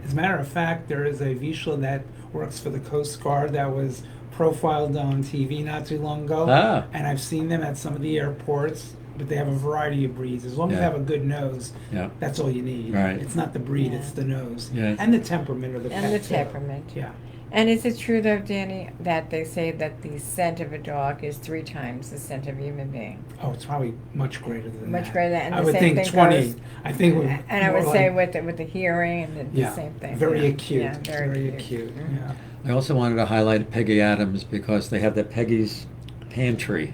Speaker 3: As a matter of fact, there is a Vizsla that works for the Coast Guard that was profiled on TV not too long ago.
Speaker 1: Ah.
Speaker 3: And I've seen them at some of the airports, but they have a variety of breeds. As long as
Speaker 1: Yeah.
Speaker 3: they have a good nose,
Speaker 1: Yeah.
Speaker 3: that's all you need.
Speaker 1: Right.
Speaker 3: It's not the breed,
Speaker 2: Yeah.
Speaker 3: it's the nose.
Speaker 1: Yes.
Speaker 3: And the temperament of the pet.
Speaker 2: And the
Speaker 3: too.
Speaker 2: temperament.
Speaker 3: Yeah.
Speaker 2: And is it true, though, Danny, that they say that the scent of a dog is 3 times the scent of a human being?
Speaker 3: Oh, it's probably much greater than that.
Speaker 2: Much greater than- and
Speaker 3: I
Speaker 2: the
Speaker 3: would
Speaker 2: same
Speaker 3: think
Speaker 2: thing
Speaker 3: 20.
Speaker 2: goes-
Speaker 3: I think. we're
Speaker 2: And I would
Speaker 3: more
Speaker 2: say
Speaker 3: like-
Speaker 2: with the hearing and the
Speaker 3: yeah,
Speaker 2: same thing.
Speaker 3: very
Speaker 2: yeah.
Speaker 3: acute.
Speaker 2: Yeah, very
Speaker 3: acute.
Speaker 2: Mhm.
Speaker 3: Yeah.
Speaker 1: I also wanted to highlight Peggy Adams because they have the Peggy's Pantry,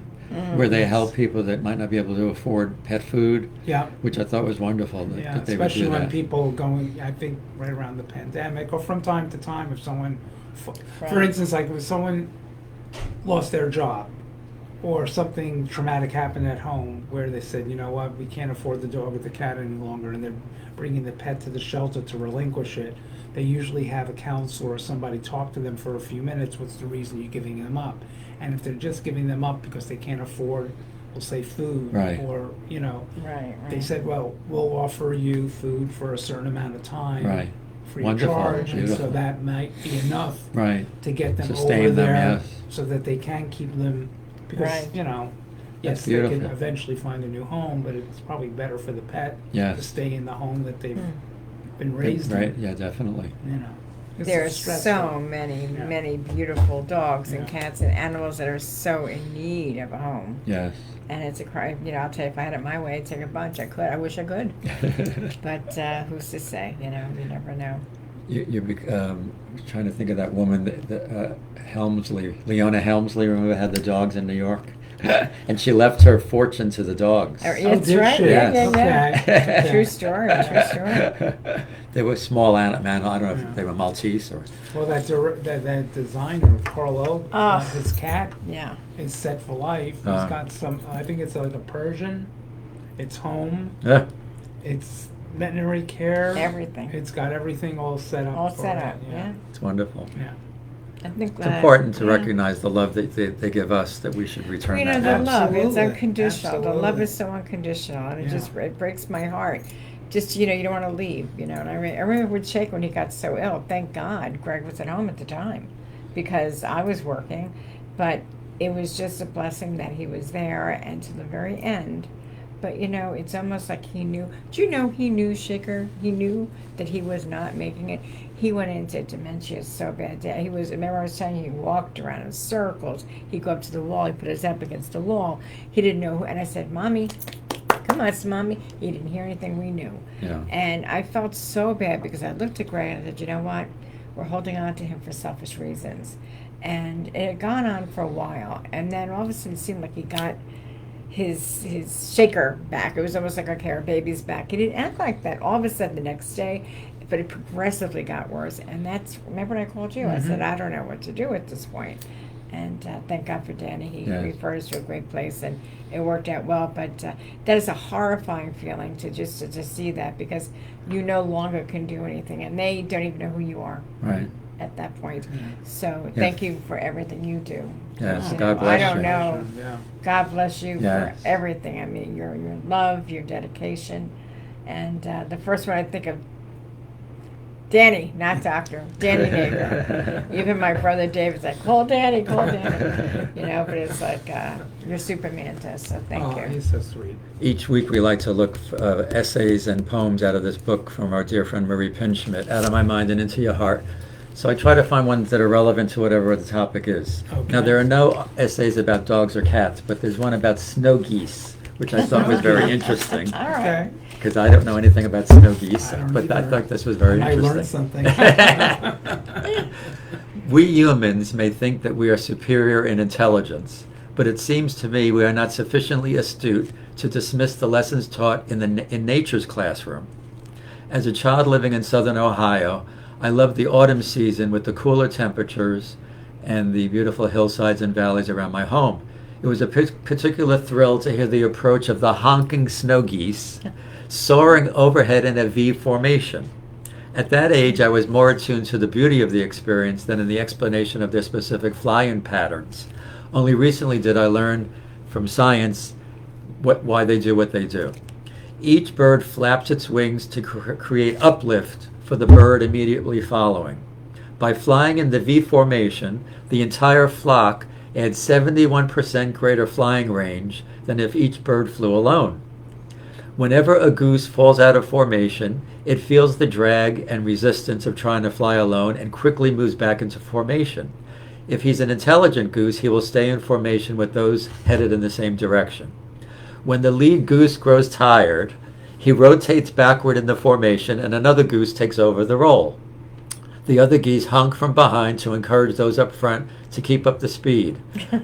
Speaker 1: where they
Speaker 3: Yes.
Speaker 1: help people that might not be able to afford pet food,
Speaker 3: Yeah.
Speaker 1: which I thought was wonderful that,
Speaker 3: Yeah,
Speaker 1: that they would
Speaker 3: especially
Speaker 1: do
Speaker 3: when
Speaker 1: that.
Speaker 3: people going, I think, right around the pandemic, or from time to time, if someone, for
Speaker 2: Right.
Speaker 3: instance, like if someone lost their job, or something traumatic happened at home, where they said, you know what, we can't afford the dog or the cat any longer, and they're bringing the pet to the shelter to relinquish it, they usually have a counselor or somebody talk to them for a few minutes. What's the reason you're giving them up? And if they're just giving them up because they can't afford, we'll say food,
Speaker 1: Right.
Speaker 3: or, you know,
Speaker 2: Right, right.
Speaker 3: they said, well, we'll offer you food for a certain amount of time.
Speaker 1: Right.
Speaker 3: Free of
Speaker 1: Wonderful,
Speaker 3: charge, and so
Speaker 1: beautiful.
Speaker 3: that might be enough
Speaker 1: Right.
Speaker 3: to get them
Speaker 1: Sustain
Speaker 3: over
Speaker 1: them,
Speaker 3: there,
Speaker 1: yes.
Speaker 3: so that they can keep them, because,
Speaker 2: Right.
Speaker 3: you know,
Speaker 1: That's
Speaker 3: yes, they can
Speaker 1: beautiful.
Speaker 3: eventually find a new home, but it's probably better for the pet to
Speaker 1: Yes.
Speaker 3: stay in the home that they've
Speaker 2: Hmm.
Speaker 3: been raised
Speaker 1: Right,
Speaker 3: in,
Speaker 1: yeah, definitely.
Speaker 3: you know. It's
Speaker 2: There are
Speaker 3: stressful.
Speaker 2: so many,
Speaker 3: Yeah.
Speaker 2: many beautiful dogs and
Speaker 3: Yeah.
Speaker 2: cats and animals that are so in need of a home.
Speaker 1: Yes.
Speaker 2: And it's a cry, you know, I'll tell you, if I had it my way, I'd take a bunch. I could. I wish I could. But who's to say? You know, you never know.
Speaker 1: You're trying to think of that woman, Helmsley, Leona Helmsley, remember, had the dogs in New York? And she left her fortune to the dogs.
Speaker 2: Oh,
Speaker 3: Oh,
Speaker 2: that's
Speaker 3: did
Speaker 2: right.
Speaker 3: she?
Speaker 2: Yeah,
Speaker 1: Yes.
Speaker 2: yeah, yeah.
Speaker 3: Okay.
Speaker 2: True story. True story.
Speaker 1: They were small animals. I don't know
Speaker 3: Yeah.
Speaker 1: if they were Maltese or.
Speaker 3: Well, that designer, Carlo,
Speaker 2: Oh.
Speaker 3: his cat
Speaker 2: Yeah.
Speaker 3: is set for life. He's got some, I think it's like a Persian. It's home. It's veterinary care.
Speaker 2: Everything.
Speaker 3: It's got everything all set up.
Speaker 2: All
Speaker 3: for
Speaker 2: set
Speaker 3: it,
Speaker 2: up. Yeah.
Speaker 1: It's wonderful.
Speaker 3: Yeah.
Speaker 2: I think
Speaker 1: It's important to
Speaker 2: yeah.
Speaker 1: recognize the love that they give us, that we should return
Speaker 2: You know,
Speaker 1: that
Speaker 2: the
Speaker 1: love.
Speaker 2: love, it's
Speaker 3: Absolutely.
Speaker 2: unconditional. The love
Speaker 3: Absolutely.
Speaker 2: is so unconditional, and it
Speaker 3: Yeah.
Speaker 2: just it breaks my heart. Just, you know, you don't want to leave, you know. And I remember with Shake when he got so ill, thank God Greg was at home at the time because I was working. But it was just a blessing that he was there and to the very end. But, you know, it's almost like he knew. Do you know he knew, Shaker? He knew that he was not making it. He went into dementia so bad. He was, remember I was telling you, he walked around in circles. He'd go up to the wall. He put his head up against the wall. He didn't know who. And I said, Mommy, come on, it's Mommy. He didn't hear anything we knew.
Speaker 1: Yeah.
Speaker 2: And I felt so bad because I looked at Greg and I said, you know what? We're holding on to him for selfish reasons. And it had gone on for a while. And then all of a sudden it seemed like he got his shaker back. It was almost like, okay, our baby's back. He didn't act like that all of a sudden the next day, but it progressively got worse. And that's, remember when I called you? I said, I don't know what to do at this point. And thank God for Danny. He
Speaker 1: Yes.
Speaker 2: referred us to a great place, and it worked out well. But that is a horrifying feeling to see that, because you no longer can do anything, and they don't even know who you are
Speaker 1: Right.
Speaker 2: at that point.
Speaker 3: Yeah.
Speaker 2: So
Speaker 1: Yes.
Speaker 2: thank you for everything you do.
Speaker 1: Yes,
Speaker 2: You
Speaker 1: God
Speaker 2: know,
Speaker 1: bless
Speaker 2: I don't
Speaker 1: you.
Speaker 2: know.
Speaker 3: Yeah.
Speaker 2: God bless you
Speaker 1: Yes.
Speaker 2: for everything. I mean, your love, your dedication, and the first one I think of, Danny, not Doctor, Danny Nagel. Even my brother David's like, call Danny, call Danny. You know, but it's like you're Superman to us. So thank
Speaker 3: Oh,
Speaker 2: you.
Speaker 3: he's so sweet.
Speaker 1: Each week we like to look essays and poems out of this book from our dear friend Marie Pinchmit, Out of My Mind and Into Your Heart. So I try to find ones that are relevant to whatever the topic is.
Speaker 3: Okay.
Speaker 1: Now, there are no essays about dogs or cats, but there's one about snow geese, which I thought was very interesting,
Speaker 2: All right.
Speaker 3: Okay.
Speaker 1: because I don't know anything about snow geese,
Speaker 3: I don't
Speaker 1: but I
Speaker 3: either.
Speaker 1: thought this was very
Speaker 3: I
Speaker 1: interesting.
Speaker 3: learned something.
Speaker 1: We humans may think that we are superior in intelligence, but it seems to me we are not sufficiently astute to dismiss the lessons taught in nature's classroom. As a child living in southern Ohio, I loved the autumn season with the cooler temperatures and the beautiful hillsides and valleys around my home. It was a particular thrill to hear the approach of the honking snow geese soaring overhead in a V formation. At that age, I was more attuned to the beauty of the experience than in the explanation of their specific fly-in patterns. Only recently did I learn from science why they do what they do. Each bird flaps its wings to create uplift for the bird immediately following. By flying in the V formation, the entire flock adds 71% greater flying range than if each bird flew alone. Whenever a goose falls out of formation, it feels the drag and resistance of trying to fly alone and quickly moves back into formation. If he's an intelligent goose, he will stay in formation with those headed in the same direction. When the lead goose grows tired, he rotates backward in the formation and another goose takes over the role. The other geese honk from behind to encourage those up front to keep up the speed.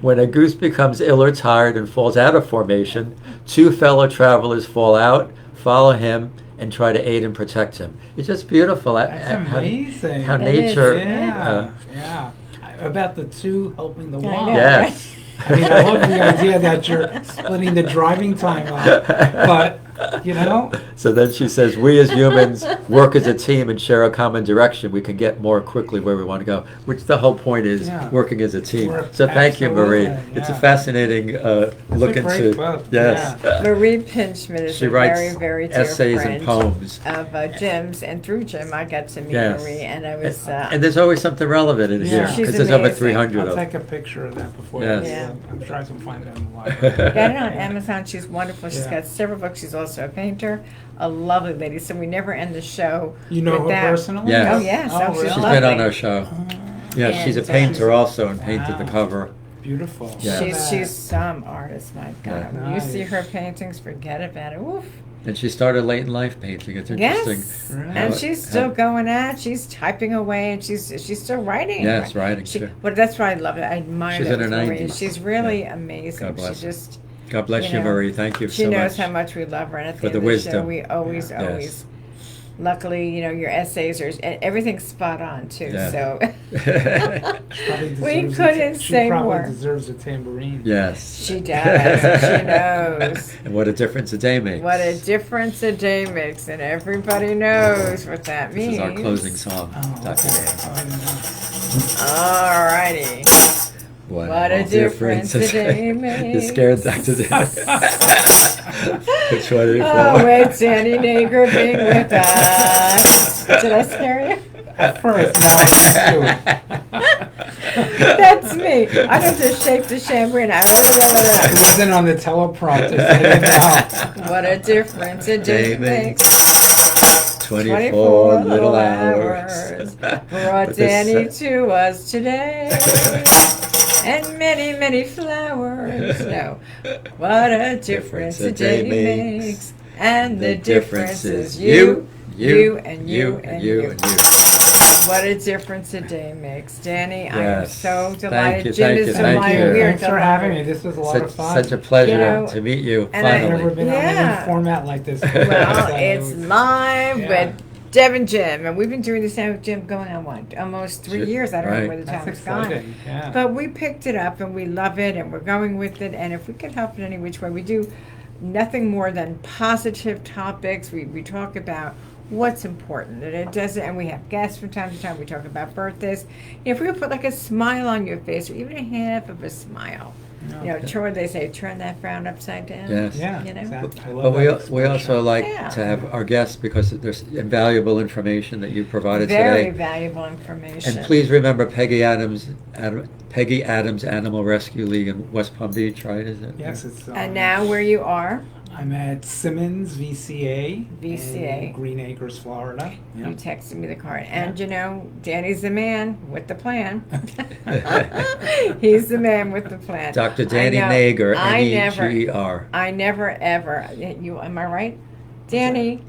Speaker 1: When a goose becomes ill or tired and falls out of formation, two fellow travelers fall out, follow him, and try to aid and protect him. It's just beautiful.
Speaker 3: That's amazing.
Speaker 1: How
Speaker 2: It is,
Speaker 1: nature.
Speaker 3: Yeah, yeah. About the two helping the
Speaker 2: I
Speaker 3: one.
Speaker 2: know.
Speaker 1: Yes.
Speaker 3: I mean, I love the idea that you're splitting the driving time up, but You know?
Speaker 1: So then she says, we as humans work as a team and share a common direction. We can get more quickly where we want to go, which the whole point is
Speaker 3: Yeah.
Speaker 1: working as a team.
Speaker 3: Work-
Speaker 1: So thank you, Marie.
Speaker 3: absolutely,
Speaker 1: It's a
Speaker 3: yeah.
Speaker 1: fascinating look
Speaker 3: a great
Speaker 1: into.
Speaker 3: book,
Speaker 1: Yes.
Speaker 3: yeah.
Speaker 2: Marie Pinchman is
Speaker 1: She
Speaker 2: a
Speaker 1: writes
Speaker 2: very, very dear
Speaker 1: essays
Speaker 2: friend
Speaker 1: and poems.
Speaker 2: of Jim's, and through Jim, I got to meet
Speaker 1: Yes.
Speaker 2: Marie, and I was.
Speaker 1: And there's always something relevant in
Speaker 3: Yeah.
Speaker 1: here,
Speaker 3: She's
Speaker 1: because there's over
Speaker 2: amazing.
Speaker 1: 300
Speaker 3: I'll
Speaker 1: of
Speaker 3: take
Speaker 1: them.
Speaker 3: a picture of that before.
Speaker 1: Yes.
Speaker 2: Yeah.
Speaker 3: I'm sure I can find it in the library.
Speaker 2: Got it on Amazon. She's wonderful. She's
Speaker 3: Yeah.
Speaker 2: got several books. She's also a painter, a lovely lady. So we never end the show.
Speaker 3: You know her
Speaker 2: without-
Speaker 3: personally?
Speaker 1: Yes.
Speaker 2: Oh, yes. Oh, she's
Speaker 1: She's
Speaker 2: lovely.
Speaker 1: been on our show. Yeah, she's a
Speaker 2: And,
Speaker 1: painter also and painted the
Speaker 3: Wow.
Speaker 1: cover.
Speaker 3: Beautiful.
Speaker 1: Yeah.
Speaker 2: She's some artist, my God.
Speaker 1: Yeah.
Speaker 2: When you see
Speaker 3: Nice.
Speaker 2: her paintings, forget about it. Oof.
Speaker 1: And she started late in life painting. It's interesting.
Speaker 2: Yes,
Speaker 3: Right.
Speaker 2: and
Speaker 1: how-
Speaker 2: she's still
Speaker 1: how-
Speaker 2: going at it. She's typing away, and she's still writing.
Speaker 1: Yes, writing,
Speaker 2: She,
Speaker 1: sure.
Speaker 2: Well, that's why I love it. I admire
Speaker 1: She's
Speaker 2: that
Speaker 1: in her
Speaker 2: with Marie.
Speaker 1: 90s.
Speaker 2: She's really
Speaker 1: Yeah.
Speaker 2: amazing.
Speaker 1: God bless
Speaker 2: she
Speaker 1: her.
Speaker 2: just
Speaker 1: God bless you,
Speaker 2: know,
Speaker 1: Marie. Thank you
Speaker 2: she
Speaker 1: so
Speaker 2: knows
Speaker 1: much.
Speaker 2: how much we love her, and at
Speaker 1: for
Speaker 2: the
Speaker 1: the
Speaker 2: end of the show,
Speaker 1: wisdom.
Speaker 2: we always,
Speaker 3: Yeah.
Speaker 2: always. Luckily, your essays are everything's spot on too.
Speaker 1: Yeah.
Speaker 2: So
Speaker 3: Probably
Speaker 2: we
Speaker 3: deserves
Speaker 2: couldn't
Speaker 3: she
Speaker 2: say
Speaker 3: probably
Speaker 2: more.
Speaker 3: deserves a tambourine.
Speaker 1: Yes.
Speaker 2: She does. She knows.
Speaker 1: And what a difference a day makes.
Speaker 2: What a difference a day makes, and everybody knows what that
Speaker 1: This
Speaker 2: means.
Speaker 1: is our closing song,
Speaker 3: Oh,
Speaker 1: Dr.
Speaker 3: okay.
Speaker 1: Dan.
Speaker 3: Oh, I didn't know.
Speaker 2: All righty. What a difference a day makes.
Speaker 1: You scared Dr. Dan. Which one are you
Speaker 2: Oh,
Speaker 1: for?
Speaker 2: it's Danny Nager being with us. Did I scare you?
Speaker 3: At first, now I'm used to it.
Speaker 2: That's me. I don't just shake the shampoo and
Speaker 3: It wasn't on the teleprompter. So I didn't know.
Speaker 2: What a difference a day
Speaker 1: Day
Speaker 2: makes.
Speaker 1: 24 little hours.
Speaker 2: Brought
Speaker 1: But this,
Speaker 2: Danny to us today. And many, many flowers. No. What a difference a day makes. And the difference is you, and you, and you. What a difference a day makes. Danny, I am
Speaker 1: Yes.
Speaker 2: so
Speaker 1: Thank
Speaker 2: delighted.
Speaker 1: you,
Speaker 2: Jim
Speaker 1: thank
Speaker 2: is
Speaker 1: you,
Speaker 2: delighted.
Speaker 1: thank you.
Speaker 2: We are
Speaker 3: Thanks for having me.
Speaker 2: delighted.
Speaker 3: This was a lot of fun.
Speaker 1: Such a pleasure
Speaker 2: You know,
Speaker 1: to meet you,
Speaker 2: and I-
Speaker 3: I've never
Speaker 1: finally.
Speaker 3: been on
Speaker 2: Yeah.
Speaker 3: any format like this.
Speaker 2: Well,
Speaker 3: So
Speaker 2: it's
Speaker 3: it was-
Speaker 2: live
Speaker 3: Yeah.
Speaker 2: with Deb and Jim. And we've been doing this now with Jim going on what? Almost 3
Speaker 1: Shit,
Speaker 2: years. I don't know
Speaker 1: right.
Speaker 2: where the
Speaker 3: That's
Speaker 2: time has gone.
Speaker 3: exciting. Yeah.
Speaker 2: But we picked it up and we love it and we're going with it. And if we could help in any which way, we do nothing more than positive topics. We talk about what's important, and it doesn't. And we have guests from time to time. We talk about birthdays. If we could put like a smile on your face, or even a half of a smile, they say turn that frown upside down.
Speaker 1: Yes.
Speaker 3: Yeah.
Speaker 2: You know?
Speaker 3: exactly. I love
Speaker 1: But we,
Speaker 3: that
Speaker 1: we also
Speaker 3: expression.
Speaker 1: like
Speaker 2: Yeah.
Speaker 1: to have our guests because there's invaluable information that you provided
Speaker 2: Very
Speaker 1: today.
Speaker 2: valuable information.
Speaker 1: And please remember Peggy Adams Animal Rescue League in West Palm Beach, right? Is it?
Speaker 3: Yes, it's.
Speaker 2: And now where you are,
Speaker 3: I'm at Simmons VCA.
Speaker 2: VCA.
Speaker 3: in Green Acres, Florida.
Speaker 2: you
Speaker 3: Yep.
Speaker 2: texted me the card. And Danny's the man with the plan. He's the man with the plan.
Speaker 1: Dr. Danny
Speaker 2: I know.
Speaker 1: Nager,
Speaker 2: I
Speaker 1: Neger.
Speaker 2: I never ever. You am I right, Danny?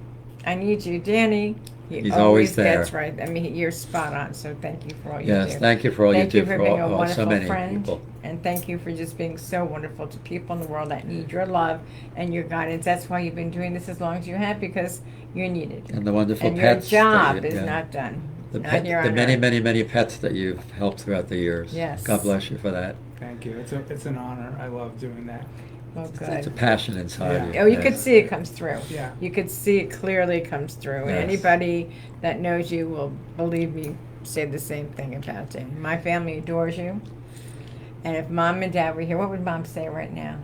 Speaker 2: I need you, Danny. He
Speaker 1: He's always there.
Speaker 2: gets right. I mean, you're spot on. So thank you for all you do.
Speaker 1: Yes, thank you for all
Speaker 2: Thank
Speaker 1: you
Speaker 2: you
Speaker 1: do
Speaker 2: for
Speaker 1: for
Speaker 2: being a
Speaker 1: all,
Speaker 2: wonderful
Speaker 1: so many
Speaker 2: friend,
Speaker 1: people.
Speaker 2: and thank you for just being so wonderful to people in the world that need your love and your guidance. That's why you've been doing this as long as you have, because you're needed.
Speaker 1: And the wonderful
Speaker 2: And your
Speaker 1: pets.
Speaker 2: job
Speaker 1: that you-
Speaker 2: is
Speaker 1: yeah.
Speaker 2: not done.
Speaker 1: The,
Speaker 2: Not
Speaker 1: pet,
Speaker 2: here
Speaker 1: the
Speaker 2: on
Speaker 1: many,
Speaker 2: Earth.
Speaker 1: many, many pets that you've helped throughout the years.
Speaker 2: Yes.
Speaker 1: God bless you for that.
Speaker 3: Thank you. It's an honor. I love doing that.
Speaker 2: Well,
Speaker 1: It's
Speaker 2: good.
Speaker 1: a passion inside
Speaker 3: Yeah.
Speaker 2: Oh, you
Speaker 1: yes.
Speaker 2: could see it comes through.
Speaker 3: Yeah.
Speaker 2: You could see it clearly comes through. And
Speaker 1: Yes.
Speaker 2: anybody that knows you will, believe me, say the same thing about you. My family adores you. And if mom and dad were here, what would mom say right now?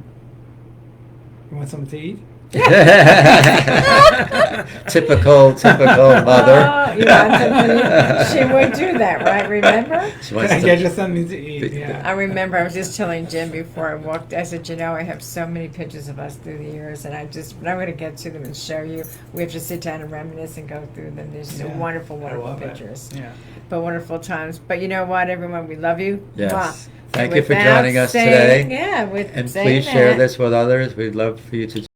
Speaker 3: You want something to eat?
Speaker 1: Typical mother.
Speaker 2: Oh, you want something? She would do that, right? Remember?
Speaker 1: She
Speaker 3: Can
Speaker 1: wants
Speaker 3: I
Speaker 1: to-
Speaker 3: get you something to eat?
Speaker 1: I
Speaker 3: Yeah.
Speaker 2: I remember I was just telling Jim before I walked, I said, I have so many pictures of us through the years, and but I'm going to get to them and show you. We have to sit down and reminisce and go through them. There's some
Speaker 3: Yeah.
Speaker 2: wonderful,
Speaker 3: I
Speaker 2: wonderful
Speaker 3: love it.
Speaker 2: pictures.
Speaker 3: Yeah.
Speaker 2: But wonderful times. But you know what, everyone? We love you.
Speaker 1: Yes.
Speaker 2: Mwah.
Speaker 1: Thank you for
Speaker 2: Without
Speaker 1: joining us
Speaker 2: saying-
Speaker 1: today.
Speaker 2: Yeah, with
Speaker 1: And
Speaker 2: saying
Speaker 1: please share
Speaker 2: that,
Speaker 1: this with others. We'd love for you to